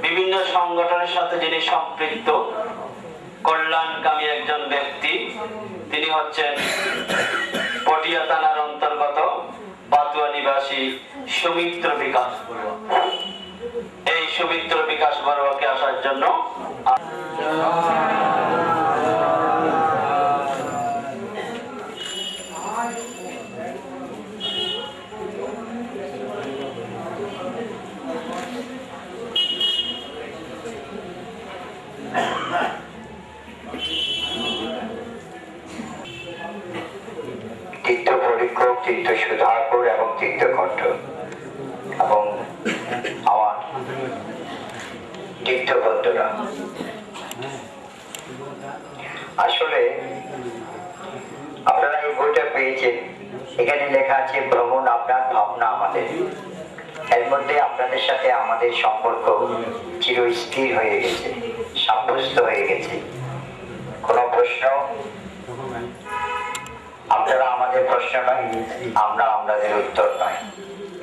বিভিন্ন সংগঠনের সাথে যিনি সম্পৃক্ত, কল্যাণকামী একজন ব্যক্তি। তিনি হচ্ছেন পটিয়া থানার অন্তর্গত বাতুয়া নিবাসী সৌমিত্র বিকাশ বড়ুয়া। এই সৌমিত্র বিকাশ বড়ুয়াকে আসার জন্য তীর্থ পরীক্ষক, তীর্থ সুধাকর এবং তীর্থকণ্ঠ এবং আমার তীর্থ বন্ধুরা, আসলে আপনারা এই বইটা পেয়েছেন। এখানে লেখা আছে ভ্রমণ আপনার, ভাবনা আমাদের। এর মধ্যে আপনাদের সাথে আমাদের সম্পর্ক চিরস্থির হয়ে গেছে, সাব্যস্ত হয়ে গেছে। কোনো প্রশ্ন আপনারা আমাদের প্রশ্ন নয়, আমরা আপনাদের উত্তর নয়।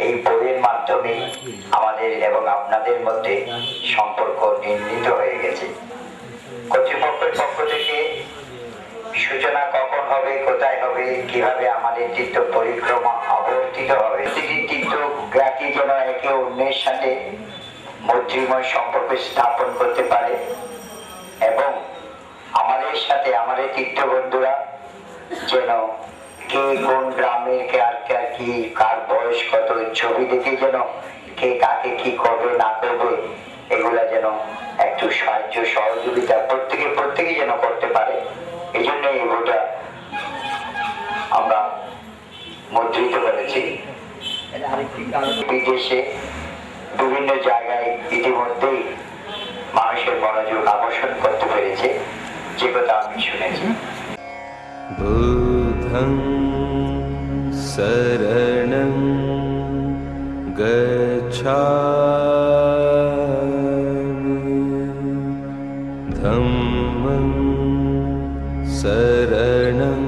এই বইয়ের মাধ্যমে আমাদের এবং আপনাদের মধ্যে সম্পর্ক নির্মিত হয়ে গেছে। কর্তৃপক্ষের পক্ষ থেকে সূচনা কখন হবে, কোথায় হবে, কিভাবে আমাদের তীর্থ পরিক্রমা আবর্তিত হবে, তীর্থ জ্ঞাতি যেন একে অন্যের সাথে মৈত্রীময় সম্পর্ক স্থাপন করতে পারে এবং আমাদের সাথে আমাদের তীর্থ বন্ধুরা যেন কে কোন গ্রামের কি কার বয়স কত ছবি দেখে যেন কে কাকে কি করবে না করবে এগুলা যেন একটু সাহায্য সহযোগিতা প্রত্যেকে যেন করতে পারে। এই জন্য এই বইটা আমরা মুদ্রিত করেছি। বিদেশে বিভিন্ন জায়গায় ইতিমধ্যেই মানুষের মনোযোগ আকর্ষণ করতে পেরেছে, যে কথা আমি শুনেছি। बुद्धं शरणं गच्छामि धम्मं शरणं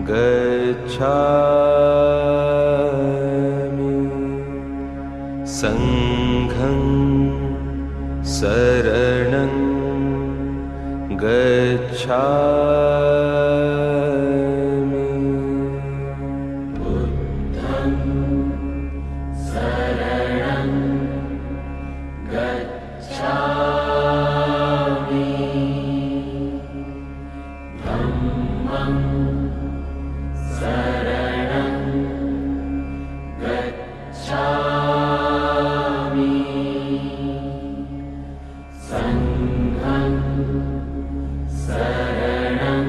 गच्छामि संघं शरणं गच्छामि बुद्धं शरणं गच्छामि धम्मं शरणं गच्छामि संघं शरणं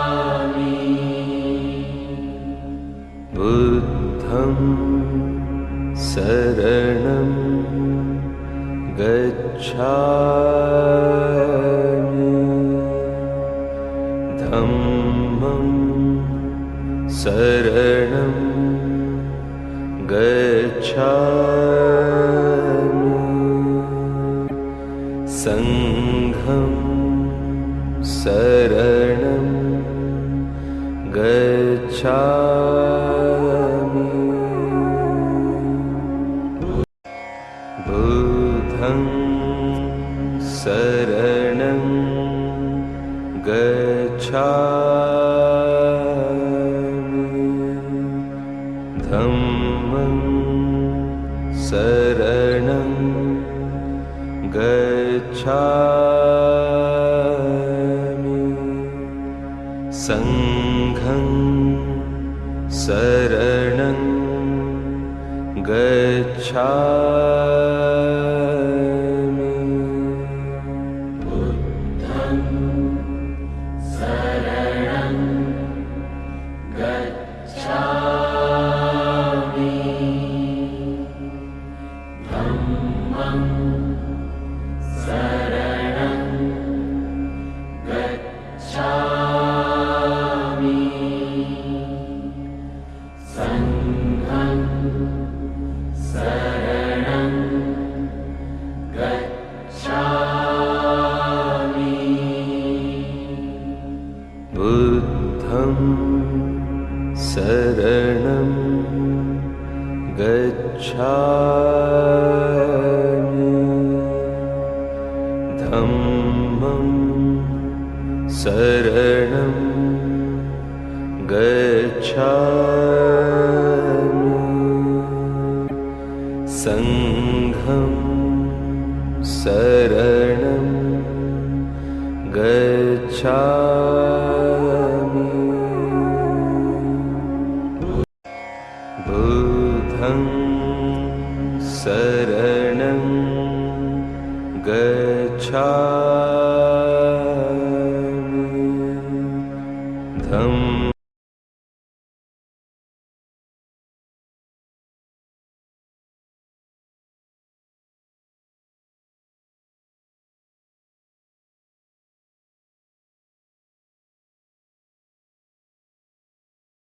गच्छामि बुद्धं शरणं गच्छामि धम्मं शरणं गच्छामि संघं शरणं गच्छामि बुद्धं शरणं गच्छामि धम्मं शरणं गच्छामि संघं शरणं गच्छामि बुद्धं शरणं गच्छामि धम्मं शरणं गच्छामि संघं शरणं गच्छामि बुद्धं शरणं गच्छामि धम्मं शरणं गच्छामि संघं शरणं गच्छामि बुद्धं शरणं गच्छामि